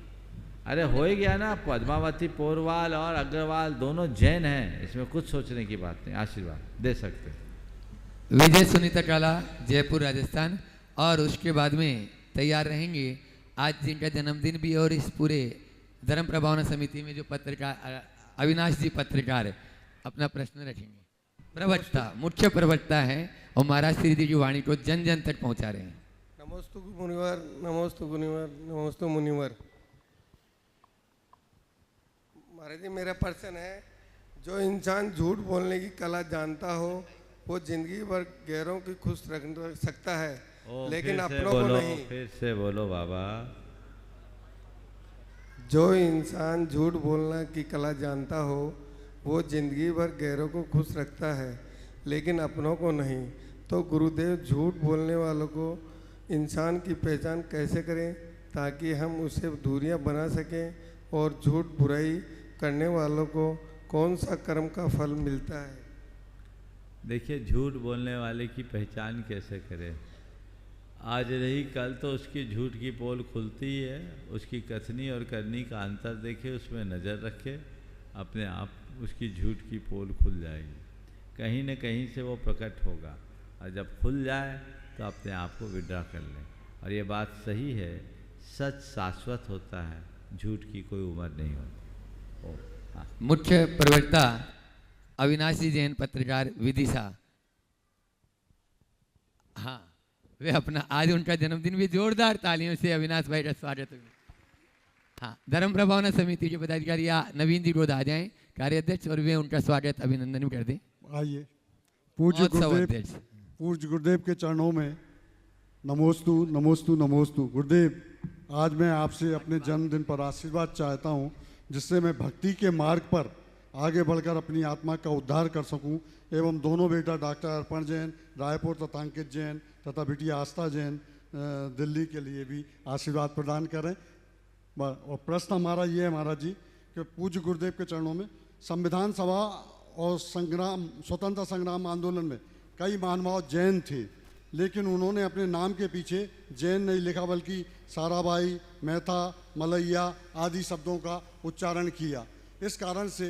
S4: अरे हो ही गया ना, पद्मावती पोरवाल और अग्रवाल दोनों जैन हैं, इसमें कुछ सोचने की बात नहीं। आशीर्वाद दे सकते हैं।
S2: विजय सुनीता काला जयपुर राजस्थान, और उसके बाद में तैयार रहेंगे आज जिनका जन्मदिन भी और इस पूरे धर्म प्रभावना समिति में जो पत्रकार अविनाश जी पत्रकार अपना प्रश्न रखेंगे। प्रवक्ता, मुख्य प्रवक्ता है और महाराज श्री जी की वाणी को जन जन तक पहुंचा रहे हैं।
S12: नमोस्तु मुनिवर, नमोस्तु मुनिवर, नमोस्तु मुनिवर। महाराज जी मेरा प्रश्न है, जो इंसान झूठ बोलने की कला जानता हो वो जिंदगी भर गैरों की खुश रख सकता है, लेकिन अपनों को नहीं।
S4: फिर से बोलो बाबा।
S12: जो इंसान झूठ बोलने की कला जानता हो वो जिंदगी भर गैरों को खुश रखता है, लेकिन अपनों को नहीं। तो गुरुदेव झूठ बोलने वालों को इंसान की पहचान कैसे करें ताकि हम उससे दूरियां बना सकें, और झूठ बुराई करने वालों को कौन सा कर्म का फल मिलता है?
S4: देखिए, झूठ बोलने वाले की पहचान कैसे करें? आज रही कल तो उसकी झूठ की पोल खुलती ही है। उसकी कथनी और करनी का अंतर देखे, उसमें नज़र रखे, अपने आप उसकी झूठ की पोल खुल जाएगी। कहीं न कहीं से वो प्रकट होगा, और जब खुल जाए तो अपने आप को विड्रा कर लें। और ये बात सही है, सच शाश्वत होता है, झूठ की कोई उम्र नहीं होती। हाँ।
S2: मुख्य प्रवक्ता अविनाशी जैन, पत्रकार विदिशा। हाँ, वे अपना आज उनका जन्मदिन भी जोरदार तालियों से अविनाश भाई का स्वागत है। हाँ, धर्म प्रभावना समिति के पदाधिकारी नवीन जी रोध आ जाएं, कार्याध्यक्ष, और वे उनका स्वागत अभिनंदन कर दें।
S13: आइए। पूज्य गुरुदेव के चरणों में नमोस्तु नमोस्तु नमोस्तु। गुरुदेव, आज मैं आपसे अपने जन्मदिन पर आशीर्वाद चाहता हूँ, जिससे मैं भक्ति के मार्ग पर आगे बढ़कर अपनी आत्मा का उद्धार कर सकूं, एवं दोनों बेटा डॉक्टर अर्पण जैन रायपुर तथा अंकित जैन तथा बिटिया आस्था जैन दिल्ली के लिए भी आशीर्वाद प्रदान करें। और प्रश्न हमारा ये है महाराज जी कि पूज्य गुरुदेव के चरणों में संविधान सभा और स्वतंत्रता संग्राम आंदोलन में कई महानुभाव जैन थे, लेकिन उन्होंने अपने नाम के पीछे जैन नहीं लिखा, बल्कि साराबाई, मेहता, मलैया आदि शब्दों का उच्चारण किया। इस कारण से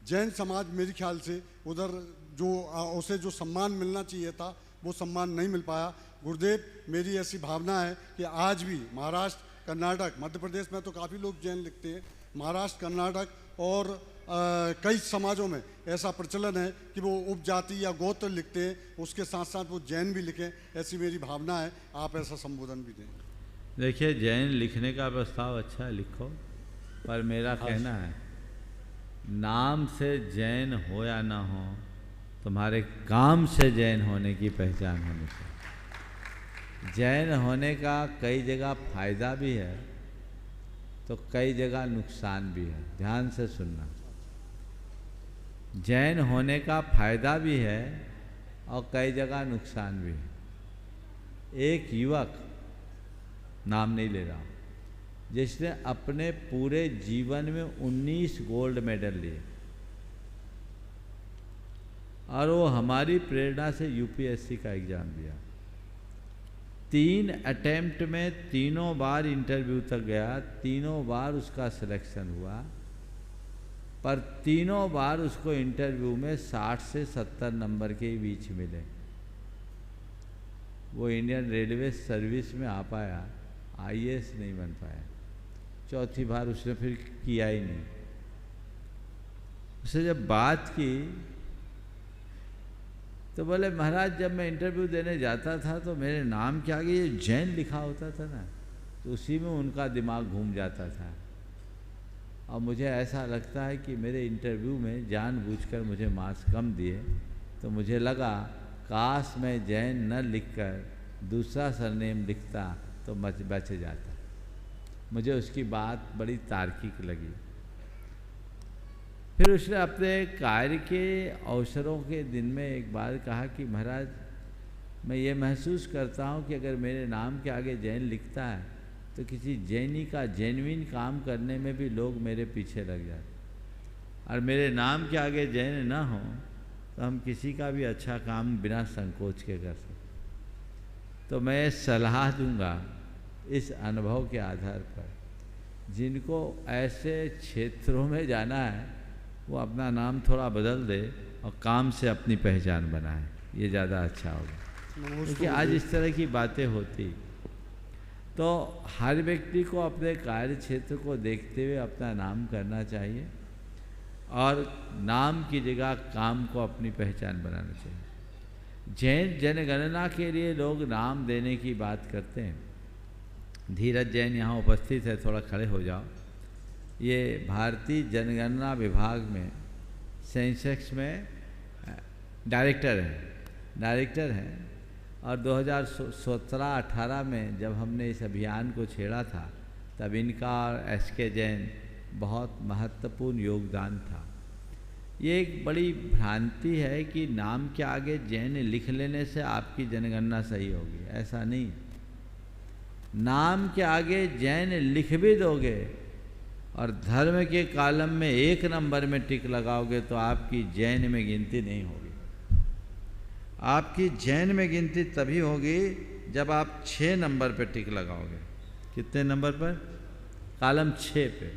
S13: जैन समाज मेरे ख्याल से उधर उसे जो सम्मान मिलना चाहिए था वो सम्मान नहीं मिल पाया। गुरुदेव, मेरी ऐसी भावना है कि आज भी महाराष्ट्र, कर्नाटक, मध्य प्रदेश में तो काफ़ी लोग जैन लिखते हैं, महाराष्ट्र, कर्नाटक और कई समाजों में ऐसा प्रचलन है कि वो उपजाति या गोत्र लिखते हैं, उसके साथ साथ वो जैन भी लिखें, ऐसी मेरी भावना है। आप ऐसा संबोधन भी दें।
S4: देखिए, जैन लिखने का प्रस्ताव अच्छा है, लिखो, पर मेरा कहना है नाम से जैन हो या ना हो, तुम्हारे काम से जैन होने की पहचान होनी चाहिए। जैन होने का कई जगह फायदा भी है तो कई जगह नुकसान भी है। ध्यान से सुनना, जैन होने का फायदा भी है और कई जगह नुकसान भी है। एक युवक, नाम नहीं ले रहा, जिसने अपने पूरे जीवन में 19 गोल्ड मेडल लिए, और वो हमारी प्रेरणा से यूपीएससी का एग्ज़ाम दिया। 3 अटेम्प्ट में तीनों बार इंटरव्यू तक गया, तीनों बार उसका सिलेक्शन हुआ, पर तीनों बार उसको इंटरव्यू में 60 से 70 नंबर के बीच मिले। वो इंडियन रेलवे सर्विस में आ पाया, आईएएस नहीं बन पाया। चौथी बार उसने फिर किया ही नहीं। उससे जब बात की तो बोले, महाराज जब मैं इंटरव्यू देने जाता था तो मेरे नाम के आगे ये जैन लिखा होता था ना, तो उसी में उनका दिमाग घूम जाता था। और मुझे ऐसा लगता है कि मेरे इंटरव्यू में जानबूझकर मुझे मार्क्स कम दिए, तो मुझे लगा काश मैं जैन न लिखकर दूसरा सरनेम लिखता तो बच जाता। मुझे उसकी बात बड़ी तार्किक लगी। फिर उसने अपने कार्य के अवसरों के दिन में एक बार कहा कि महाराज, मैं ये महसूस करता हूँ कि अगर मेरे नाम के आगे जैन लिखता है तो किसी जैनी का जेन्युइन काम करने में भी लोग मेरे पीछे लग जाते, और मेरे नाम के आगे जैन ना हो तो हम किसी का भी अच्छा काम बिना संकोच के कर सकते। तो मैं सलाह दूंगा इस अनुभव के आधार पर, जिनको ऐसे क्षेत्रों में जाना है वो अपना नाम थोड़ा बदल दे और काम से अपनी पहचान बनाए, ये ज़्यादा अच्छा होगा। क्योंकि आज इस तरह की बातें होती, तो हर व्यक्ति को अपने कार्य क्षेत्र को देखते हुए अपना नाम करना चाहिए, और नाम की जगह काम को अपनी पहचान बनाना चाहिए। जैन जनगणना के लिए लोग नाम देने की बात करते हैं। धीरज जैन यहाँ उपस्थित है, थोड़ा खड़े हो जाओ। ये भारतीय जनगणना विभाग में सेंसेक्स में डायरेक्टर हैं और 2017-18 में जब हमने इस अभियान को छेड़ा था तब इनका और SK जैन बहुत महत्वपूर्ण योगदान था। ये एक बड़ी भ्रांति है कि नाम के आगे जैन लिख लेने से आपकी जनगणना सही होगी, ऐसा नहीं। नाम के आगे जैन लिख भी दोगे और धर्म के कॉलम में 1 नंबर में टिक लगाओगे तो आपकी जैन में गिनती नहीं होगी। आपकी जैन में गिनती तभी होगी जब आप 6 नंबर पे टिक लगाओगे। कितने नंबर पर? कॉलम 6 पे।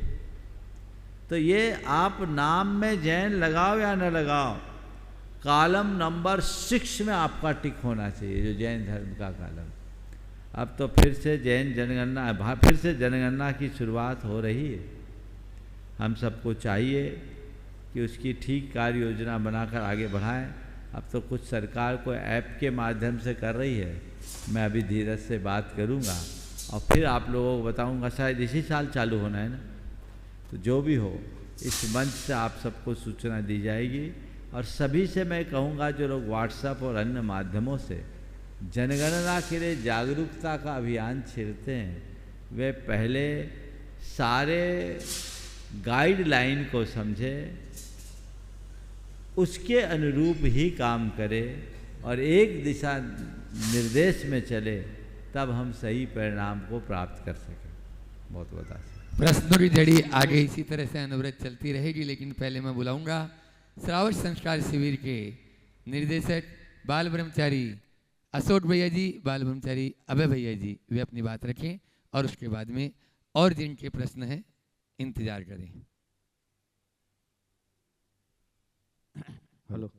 S4: तो ये आप नाम में जैन लगाओ या न लगाओ, कॉलम नंबर 6 में आपका टिक होना चाहिए, जो जैन धर्म का कॉलम। अब तो फिर से जनगणना की शुरुआत हो रही है। हम सबको चाहिए कि उसकी ठीक कार्य योजना बनाकर आगे बढ़ाएं। अब तो कुछ सरकार को ऐप के माध्यम से कर रही है, मैं अभी धीरज से बात करूंगा और फिर आप लोगों को बताऊंगा, शायद इसी साल चालू होना है ना। तो जो भी हो, इस मंच से आप सबको सूचना दी जाएगी और सभी से मैं कहूँगा जो लोग व्हाट्सएप और अन्य माध्यमों से जनगणना के लिए जागरूकता का अभियान छेड़ते हैं, वे पहले सारे गाइडलाइन को समझे, उसके अनुरूप ही काम करे और एक दिशा निर्देश में चले, तब हम सही परिणाम को प्राप्त कर सकें। बहुत बहुत आशीर्वाद।
S2: प्रश्नों की झड़ी आगे इसी तरह से अनवरत चलती रहेगी, लेकिन पहले मैं बुलाऊंगा श्रावण संस्कार शिविर के निर्देशक बाल ब्रह्मचारी अशोक भैया जी, बाल ब्रह्मचारी अभय भैया जी, वे अपनी बात रखें और उसके बाद में और जिनके प्रश्न हैं इंतजार करें।
S14: हेलो,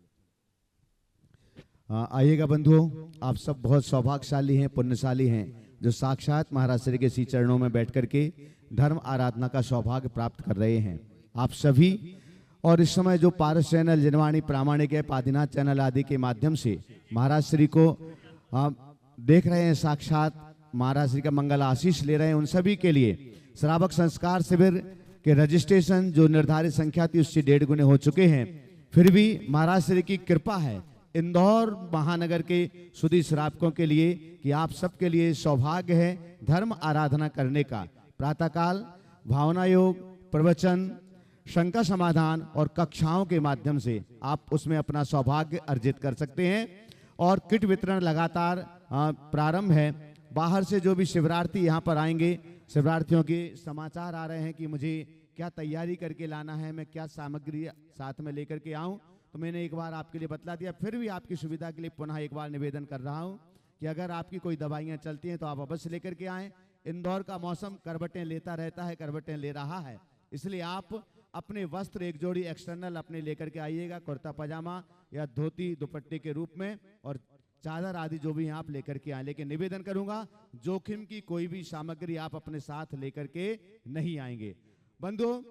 S14: आइएगा बंधुओं, आप सब बहुत सौभाग्यशाली हैं, पुण्यशाली हैं, जो साक्षात महाराज श्री के श्री चरणों में बैठ करके धर्म आराधना का सौभाग्य प्राप्त कर रहे हैं। आप सभी और इस समय जो पारस चैनल, जनवाणी, प्रामाणिक है, आदिनाथ चैनल आदि के माध्यम से महाराज श्री को देख रहे हैं, साक्षात महाराज श्री का मंगल आशीष ले रहे हैं, उन सभी के लिए श्रावक संस्कार शिविर के रजिस्ट्रेशन जो निर्धारित संख्या थी उससे 1.5 गुने हो चुके हैं। फिर भी महाराज श्री की कृपा है इंदौर महानगर के सुधी श्रावकों के लिए कि आप सबके लिए सौभाग्य है धर्म आराधना करने का। प्रातःकाल भावना योग, प्रवचन, शंका समाधान और कक्षाओं के माध्यम से आप उसमें अपना सौभाग्य अर्जित कर सकते हैं। और किट वितरण लगातार प्रारंभ है। बाहर से जो भी शिवरार्थी यहाँ पर आएंगे, शिवरार्थियों के समाचार आ रहे हैं कि मुझे क्या तैयारी करके लाना है, मैं क्या सामग्री साथ में लेकर के आऊँ, तो मैंने एक बार आपके लिए बतला दिया। फिर भी आपकी सुविधा के लिए पुनः एक बार निवेदन कर रहा हूँ कि अगर आपकी कोई दवाइयाँ चलती हैं तो आप अवश्य लेकर के आएँ। इंदौर का मौसम करवटें लेता रहता है, करवटें ले रहा है, इसलिए आप अपने वस्त्र एक जोड़ी एक्सटर्नल अपने लेकर के आइएगा, कुर्ता पजामा या धोती दुपट्टे के रूप में, और चादर आदि जो भी आप लेकर के आए। लेकिन निवेदन करूंगा जोखिम की कोई भी सामग्री आप अपने साथ लेकर के नहीं आएंगे। बंधुओं,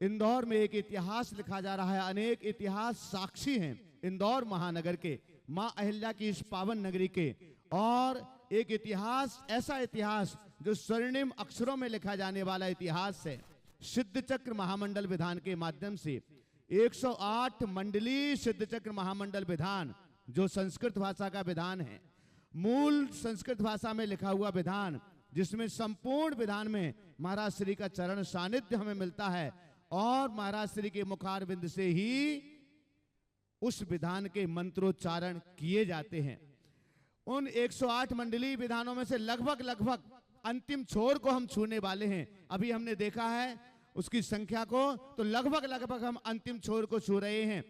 S14: इंदौर में एक इतिहास लिखा जा रहा है, अनेक इतिहास साक्षी हैं इंदौर महानगर के, मां अहिल्या की इस पावन नगरी के। और एक इतिहास, ऐसा इतिहास जो स्वर्णिम अक्षरों में लिखा जाने वाला इतिहास है। सिद्ध चक्र महामंडल विधान के माध्यम से 108 मंडलीय सिद्ध चक्र महामंडल विधान, जो संस्कृत भाषा का विधान है, मूल संस्कृत भाषा में लिखा हुआ विधान, जिसमें संपूर्ण विधान में महाराज श्री का चरण सानिध्य हमें मिलता है और महाराज श्री के मुखारविंद से ही उस विधान के मंत्रोच्चारण किए जाते हैं। उन 108 मंडलीय विधानों में से लगभग अंतिम छोर को हम छूने वाले हैं। अभी हमने देखा है उसकी संख्या को, तो लगभग हम अंतिम छोर को छू रहे हैं।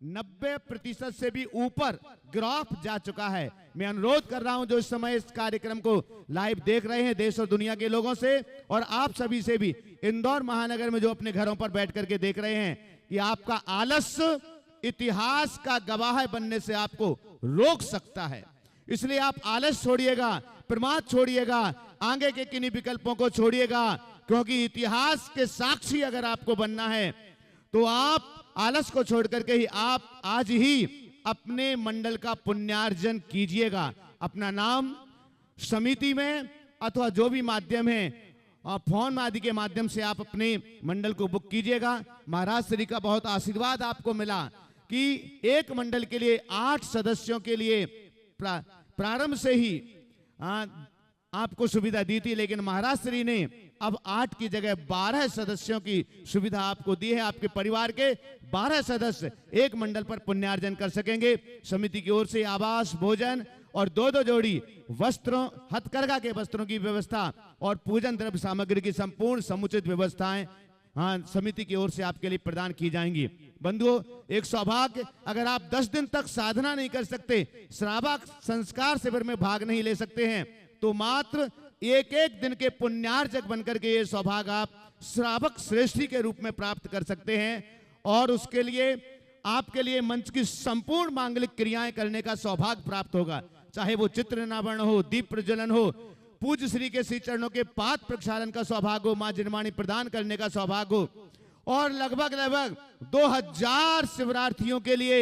S14: 90% से भी ऊपर ग्राफ जा चुका है। मैं अनुरोध कर रहा हूं जो इस समय इस कार्यक्रम को लाइव देख रहे हैं देश और दुनिया के लोगों से, और आप सभी से भी, इंदौर महानगर में जो अपने घरों पर बैठ करके देख रहे हैं, कि आपका आलस्य इतिहास का गवाह बनने से आपको रोक सकता है। इसलिए आप आलस छोड़िएगा, प्रमाद छोड़िएगा, आगे के किन्हीं विकल्पों को छोड़िएगा, क्योंकि इतिहास के साक्षी अगर आपको बनना है तो आप आलस को छोड़ करके ही आप आज ही अपने मंडल का पुण्यार्जन कीजिएगा। अपना नाम समिति में अथवा जो भी माध्यम है और फोन आदि के माध्यम से आप अपने मंडल को बुक कीजिएगा। महाराज श्री का बहुत आशीर्वाद आपको मिला कि एक मंडल के लिए 8 सदस्यों के लिए प्रारंभ से ही आपको सुविधा दी थी, लेकिन महाराज श्री ने अब 8 की जगह 12 सदस्यों की सुविधा आपको दी है। आपके परिवार के 12 सदस्य एक मंडल पर पुण्यार्जन कर सकेंगे। समिति की ओर से आवास, भोजन और 2-2 जोड़ी वस्त्रों, हथकरघा के वस्त्रों की व्यवस्था और पूजन द्रव्य सामग्री की संपूर्ण समुचित व्यवस्थाएं समिति की ओर से आपके लिए प्रदान की जाएंगी। बंधुओं, एक सौभाग्य, अगर आप 10 दिन तक साधना नहीं कर सकते, श्रावक संस्कार शिविर में भाग नहीं ले सकते हैं, तो मात्र एक दिन के पुण्यार्जक बनकर के ये सौभाग्य आप श्रावक श्रेष्ठी के रूप में प्राप्त कर सकते हैं। और उसके लिए आपके लिए मंच की संपूर्ण मांगलिक क्रियाएं करने का सौभाग्य प्राप्त होगा, चाहे वो चित्र अनावरण हो, दीप प्रज्वलन हो, पूज्य श्री के श्री चरणों के पाद प्रक्षालन का सौभाग्य हो, मां जिनवाणी प्रदान करने का सौभाग्य हो, और लगभग 2000 शिवरार्थियों के लिए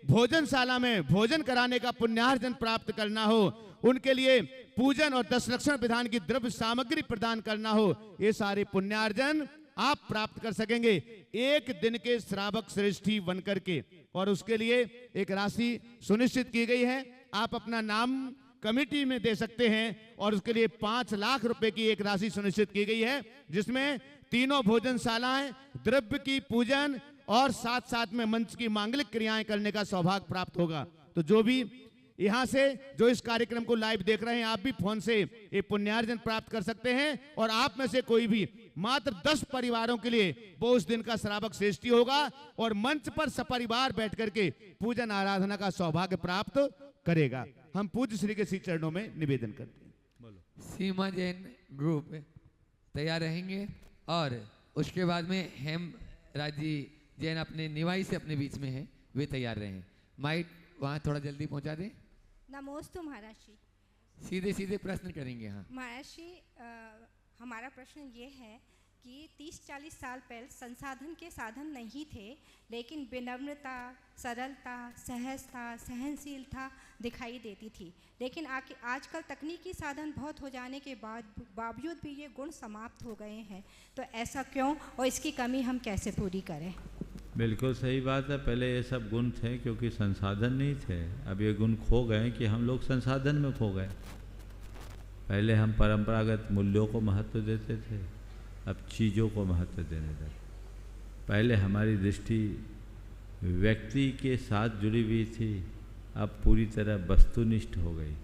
S14: भोजनशाला में भोजन कराने का पुण्यार्जन प्राप्त करना हो, उनके लिए पूजन और 10 लक्षण विधान की द्रव्य सामग्री प्रदान करना हो, ये सारे पुण्यार्जन आप प्राप्त कर सकेंगे एक दिन के श्रावक श्रेष्ठी बनकर के। और उसके लिए एक राशि सुनिश्चित की गई है, आप अपना नाम कमेटी में दे सकते हैं, और उसके लिए 5 लाख रुपए की एक राशि सुनिश्चित की गई है, जिसमें तीनों भोजनशालाएं, द्रव्य की पूजन और साथ साथ में मंच की मांगलिक क्रियाएं करने का सौभाग्य प्राप्त होगा। तो जो भी यहाँ से जो इस कार्यक्रम को लाइव देख रहे हैं, आप भी फोन से ये पुण्यार्जन प्राप्त कर सकते हैं, और आप में से कोई भी मात्र 10 परिवारों के लिए वो उस दिन का श्रावक श्रेष्ठी होगा और मंच पर सपरिवार बैठ करके पूजन आराधना का सौभाग्य प्राप्त करेगा। हम पूज्य श्री के श्री चरणों में निवेदन करते हैं। बोलो।
S2: सीमा जैन ग्रुप तैयार रहेंगे, और उसके बाद में हेमराजी जैन अपने निवाई से अपने बीच में है, वे तैयार रहें। माइक वहाँ थोड़ा जल्दी पहुँचा दें।
S15: नमोस्तु महाराज श्री।
S2: सीधे सीधे प्रश्न करेंगे। हाँ
S15: महाराज श्री, हमारा प्रश्न ये है कि 30-40 साल पहले संसाधन के साधन नहीं थे, लेकिन विनम्रता, सरलता, सहजता, सहनशीलता दिखाई देती थी, लेकिन आजकल तकनीकी साधन बहुत हो जाने के बावजूद भी ये गुण समाप्त हो गए हैं, तो ऐसा क्यों और इसकी कमी हम कैसे पूरी करें?
S4: बिल्कुल सही बात है। पहले ये सब गुण थे क्योंकि संसाधन नहीं थे, अब ये गुण खो गए कि हम लोग संसाधन में खो गए। पहले हम परंपरागत मूल्यों को महत्व देते थे, अब चीज़ों को महत्व देने लगे। पहले हमारी दृष्टि व्यक्ति के साथ जुड़ी हुई थी, अब पूरी तरह वस्तुनिष्ठ हो गई।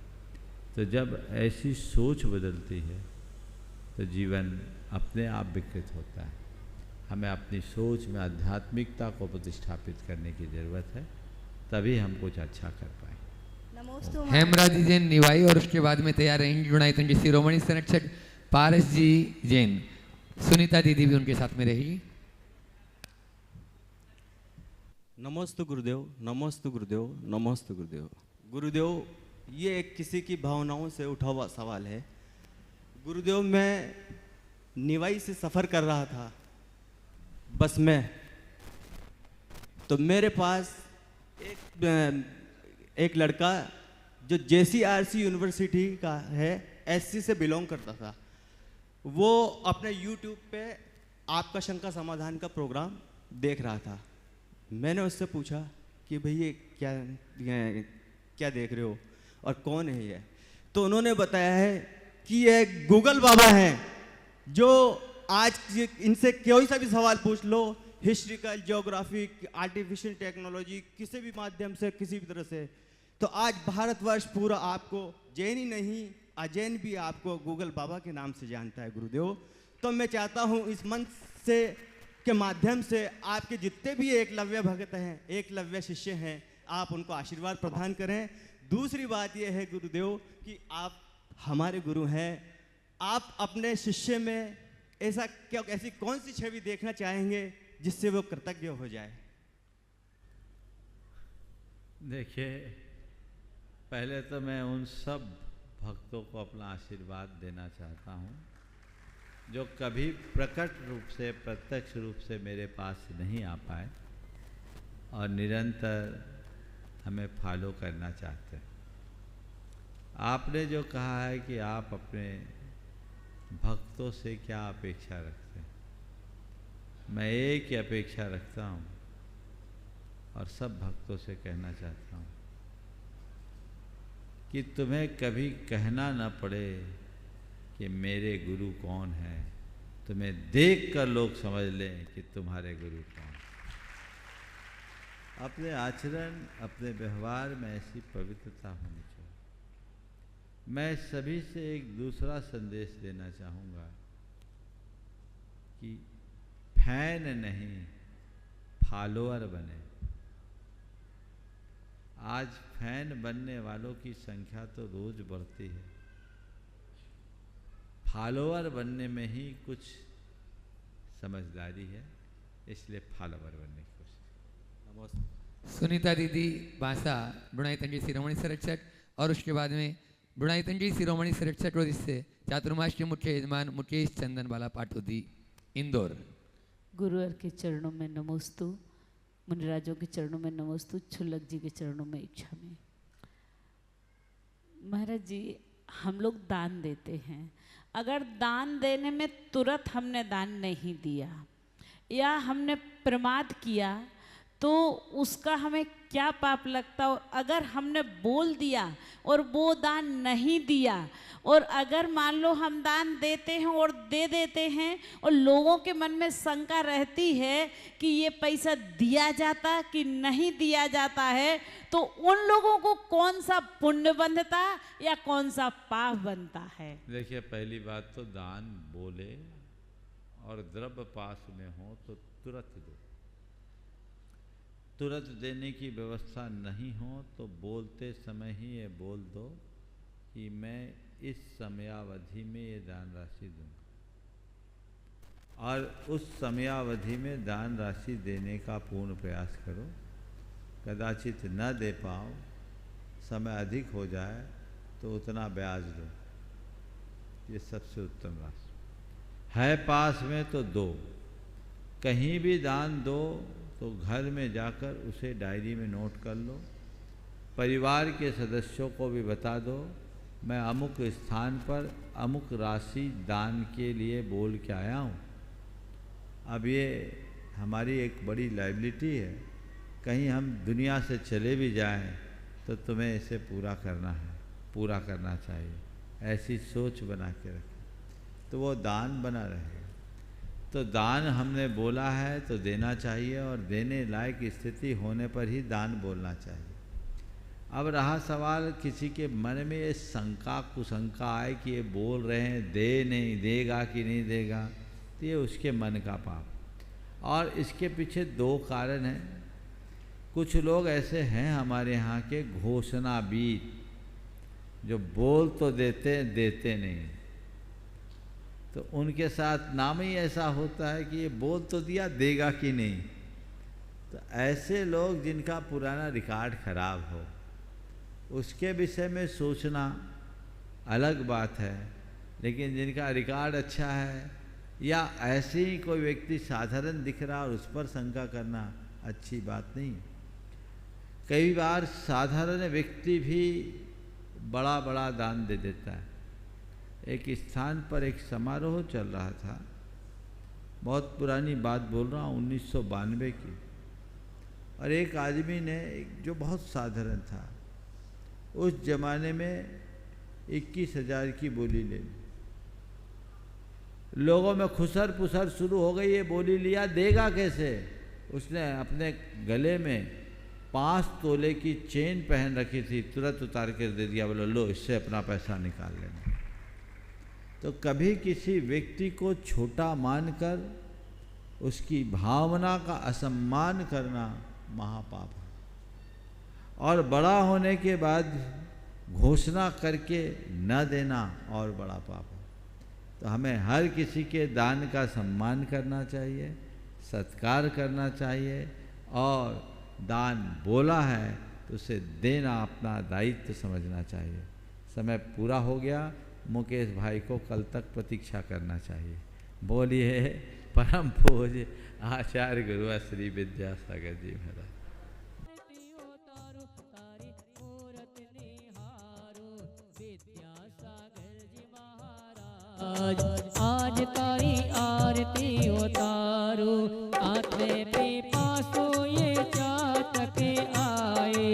S4: तो जब ऐसी सोच बदलती है तो जीवन अपने आप विकृत होता है। हमें अपनी सोच में आध्यात्मिकता को प्रतिष्ठापित करने की ज़रूरत है, तभी हम कुछ अच्छा कर पाए।
S2: हेमराजी जैन निवाई, और उसके बाद में तैयार रहेंगे गुणायतन जी शिरोमणि संरक्षक पारस जी जैन। सुनीता दीदी भी उनके साथ में रहेगी।
S16: नमोस्तु गुरुदेव, नमोस्तु गुरुदेव, नमोस्तु गुरुदेव। गुरुदेव, ये एक किसी की भावनाओं से उठा हुआ सवाल है। गुरुदेव, मैं निवाई से सफ़र कर रहा था बस में, तो मेरे पास एक लड़का जो JCRC यूनिवर्सिटी का है, SC से बिलोंग करता था, वो अपने YouTube पे आपका शंका समाधान का प्रोग्राम देख रहा था। मैंने उससे पूछा कि भाई ये क्या देख रहे हो और कौन है ये? तो उन्होंने बताया है कि ये गूगल बाबा हैं, जो आज इनसे कोई सा भी सवाल पूछ लो, हिस्ट्रिकल, ज्योग्राफिक, आर्टिफिशियल टेक्नोलॉजी, किसी भी माध्यम से, किसी भी तरह से, तो आज भारतवर्ष पूरा आपको, जैन ही नहीं अजैन भी आपको गूगल बाबा के नाम से जानता है गुरुदेव। तो मैं चाहता हूँ इस मंच से के माध्यम से आपके जितने भी एकलव्य भगत हैं, एकलव्य शिष्य हैं, आप उनको आशीर्वाद प्रदान करें। दूसरी बात यह है गुरुदेव कि आप हमारे गुरु हैं, आप अपने शिष्य में ऐसी कौन सी छवि देखना चाहेंगे जिससे वो कृतज्ञ हो जाए?
S4: देखिए, पहले तो मैं उन सब भक्तों को अपना आशीर्वाद देना चाहता हूँ जो कभी प्रकट रूप से, प्रत्यक्ष रूप से मेरे पास नहीं आ पाए और निरंतर हमें फॉलो करना चाहते हैं। आपने जो कहा है कि आप अपने भक्तों से क्या अपेक्षा रखते हैं। मैं एक ही अपेक्षा रखता हूँ और सब भक्तों से कहना चाहता हूँ कि तुम्हें कभी कहना न पड़े कि मेरे गुरु कौन है, तुम्हें देखकर लोग समझ लें कि तुम्हारे गुरु कौन है। अपने आचरण, अपने व्यवहार में ऐसी पवित्रता होनी चाहिए। मैं सभी से एक दूसरा संदेश देना चाहूँगा कि फैन नहीं, फॉलोअर बने। आज फैन बनने वालों की संख्या तो रोज बढ़ती है, फॉलोअर बनने में ही कुछ समझदारी है, इसलिए फॉलोअर बनने की कोशिश।
S2: सुनीता दीदी बांसा बुणाईतंजी शिरोमणि संरक्षक और उसके बाद में बुणाईतंजी शिरोमणि संरक्षक और इससे चातुर्मास्य मुख्य यजमान मुकेश चंदन बाला पाटोदी इंदौर।
S17: गुरुवर के चरणों में नमोस्तु, मुनिराजों के चरणों में नमोस्तु, छुल्लक जी के चरणों में इच्छा में। महाराज जी, हम लोग दान देते हैं, अगर दान देने में तुरंत हमने दान नहीं दिया या हमने प्रमाद किया तो उसका हमें क्या पाप लगता। और अगर हमने बोल दिया और वो दान नहीं दिया, और अगर मान लो हम दान देते हैं और दे देते हैं और लोगों के मन में शंका रहती है कि ये पैसा दिया जाता कि नहीं दिया जाता है, तो उन लोगों को कौन सा पुण्य बनता या कौन सा पाप बनता है।
S4: देखिए, पहली बात तो दान बोले और द्रव्य पास में हो तो तुरंत दो। तुरंत देने की व्यवस्था नहीं हो तो बोलते समय ही ये बोल दो कि मैं इस समयावधि में ये दान राशि दूंगा, और उस समयावधि में दान राशि देने का पूर्ण प्रयास करो। कदाचित न दे पाओ, समय अधिक हो जाए तो उतना ब्याज दो, ये सबसे उत्तम राशि है। पास में तो दो, कहीं भी दान दो तो घर में जाकर उसे डायरी में नोट कर लो, परिवार के सदस्यों को भी बता दो मैं अमुक स्थान पर अमुक राशि दान के लिए बोल के आया हूँ। अब ये हमारी एक बड़ी लायबिलिटी है, कहीं हम दुनिया से चले भी जाएं तो तुम्हें इसे पूरा करना है, पूरा करना चाहिए, ऐसी सोच बना के रखें तो वो दान बना रहेगा। तो दान हमने बोला है तो देना चाहिए, और देने लायक स्थिति होने पर ही दान बोलना चाहिए। अब रहा सवाल किसी के मन में ये शंका कुशंका आए कि ये बोल रहे हैं दे नहीं देगा कि नहीं देगा, तो ये उसके मन का पाप। और इसके पीछे दो कारण हैं। कुछ लोग ऐसे हैं हमारे यहाँ के घोषणाबीज, जो बोल तो देते नहीं, तो उनके साथ नाम ही ऐसा होता है कि ये बोल तो दिया, देगा कि नहीं। तो ऐसे लोग जिनका पुराना रिकॉर्ड खराब हो, उसके विषय में सोचना अलग बात है, लेकिन जिनका रिकॉर्ड अच्छा है या ऐसे ही कोई व्यक्ति साधारण दिख रहा और उस पर शंका करना अच्छी बात नहीं। कई बार साधारण व्यक्ति भी बड़ा बड़ा दान दे देता है। एक स्थान पर एक समारोह चल रहा था, बहुत पुरानी बात बोल रहा हूँ, 1992 की, और एक आदमी ने जो बहुत साधारण था, उस जमाने में 21,000 की बोली ले ली। लोगों में खुसर पुसर शुरू हो गई, ये बोली लिया देगा कैसे। उसने अपने गले में 5 तोले की चेन पहन रखी थी, तुरंत उतार कर दे दिया, बोलो लो इससे अपना पैसा निकाल लेना। तो कभी किसी व्यक्ति को छोटा मानकर उसकी भावना का असम्मान करना महापाप है, और बड़ा होने के बाद घोषणा करके न देना और बड़ा पाप है। तो हमें हर किसी के दान का सम्मान करना चाहिए, सत्कार करना चाहिए, और दान बोला है तो उसे देना अपना दायित्व समझना चाहिए। समय पूरा हो गया, मुकेश भाई को कल तक प्रतीक्षा करना चाहिए। बोलिए परम पूज्य आचार्य गुरु श्री विद्यासागर जी महाराज।
S1: विद्यासागर जी महाराज आज तारी आरती उतारो आत्मे पे पासो ये चातके आए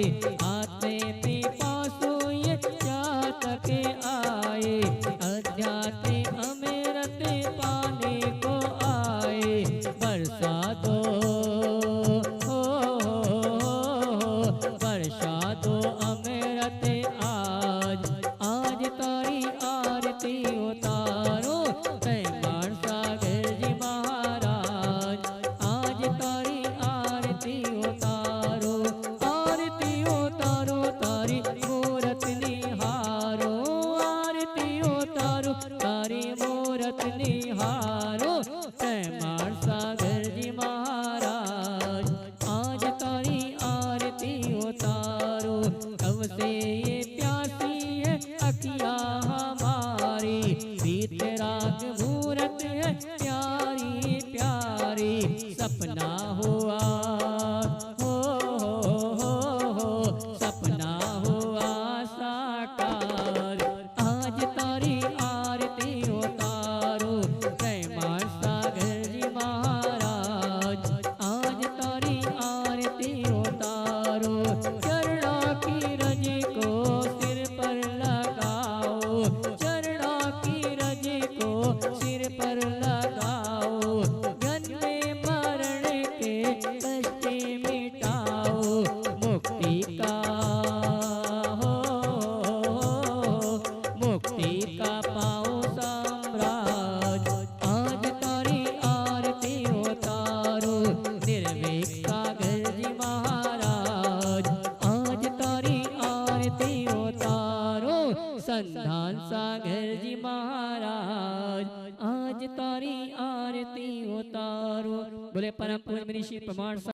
S1: आत्मे पे पासो ये चातके आए अध्यात्म अमृत पाने को आए बरसा दो बरसा दो अमृत आज आज तारी आरती उतारो तैमार सागर जी महाराज आज तारी आरती उतारो तारी मूरत निहारो आरती उतारो तारी मूरत निहारो तैमार सागर जी महाराज आज तारी आरती उतारो कब से ये प्यासी है अखियाँ हमारी बीत रात मूरत है प्यारी प्यारी सपना हुआ सपना हुआ साकार आज तारी आरती उतारो तैमार सागर जी महाराज आज तारी आरती उतारो चरणों की रज को सिर पर लगाओ चरणों की रज को सिर पर लगाओ गंदे मरण के कष्ट मिटाओ मुक्ति का मुक्ति का पाओ साम्राज आज तारी आरती उतारो निर्भीक सागर जी महाराज आज तारी आरती उतारो संधान सागर जी महाराज आज तारी आरती उतारो बोले परम पूज्य ऋषि प्रमाण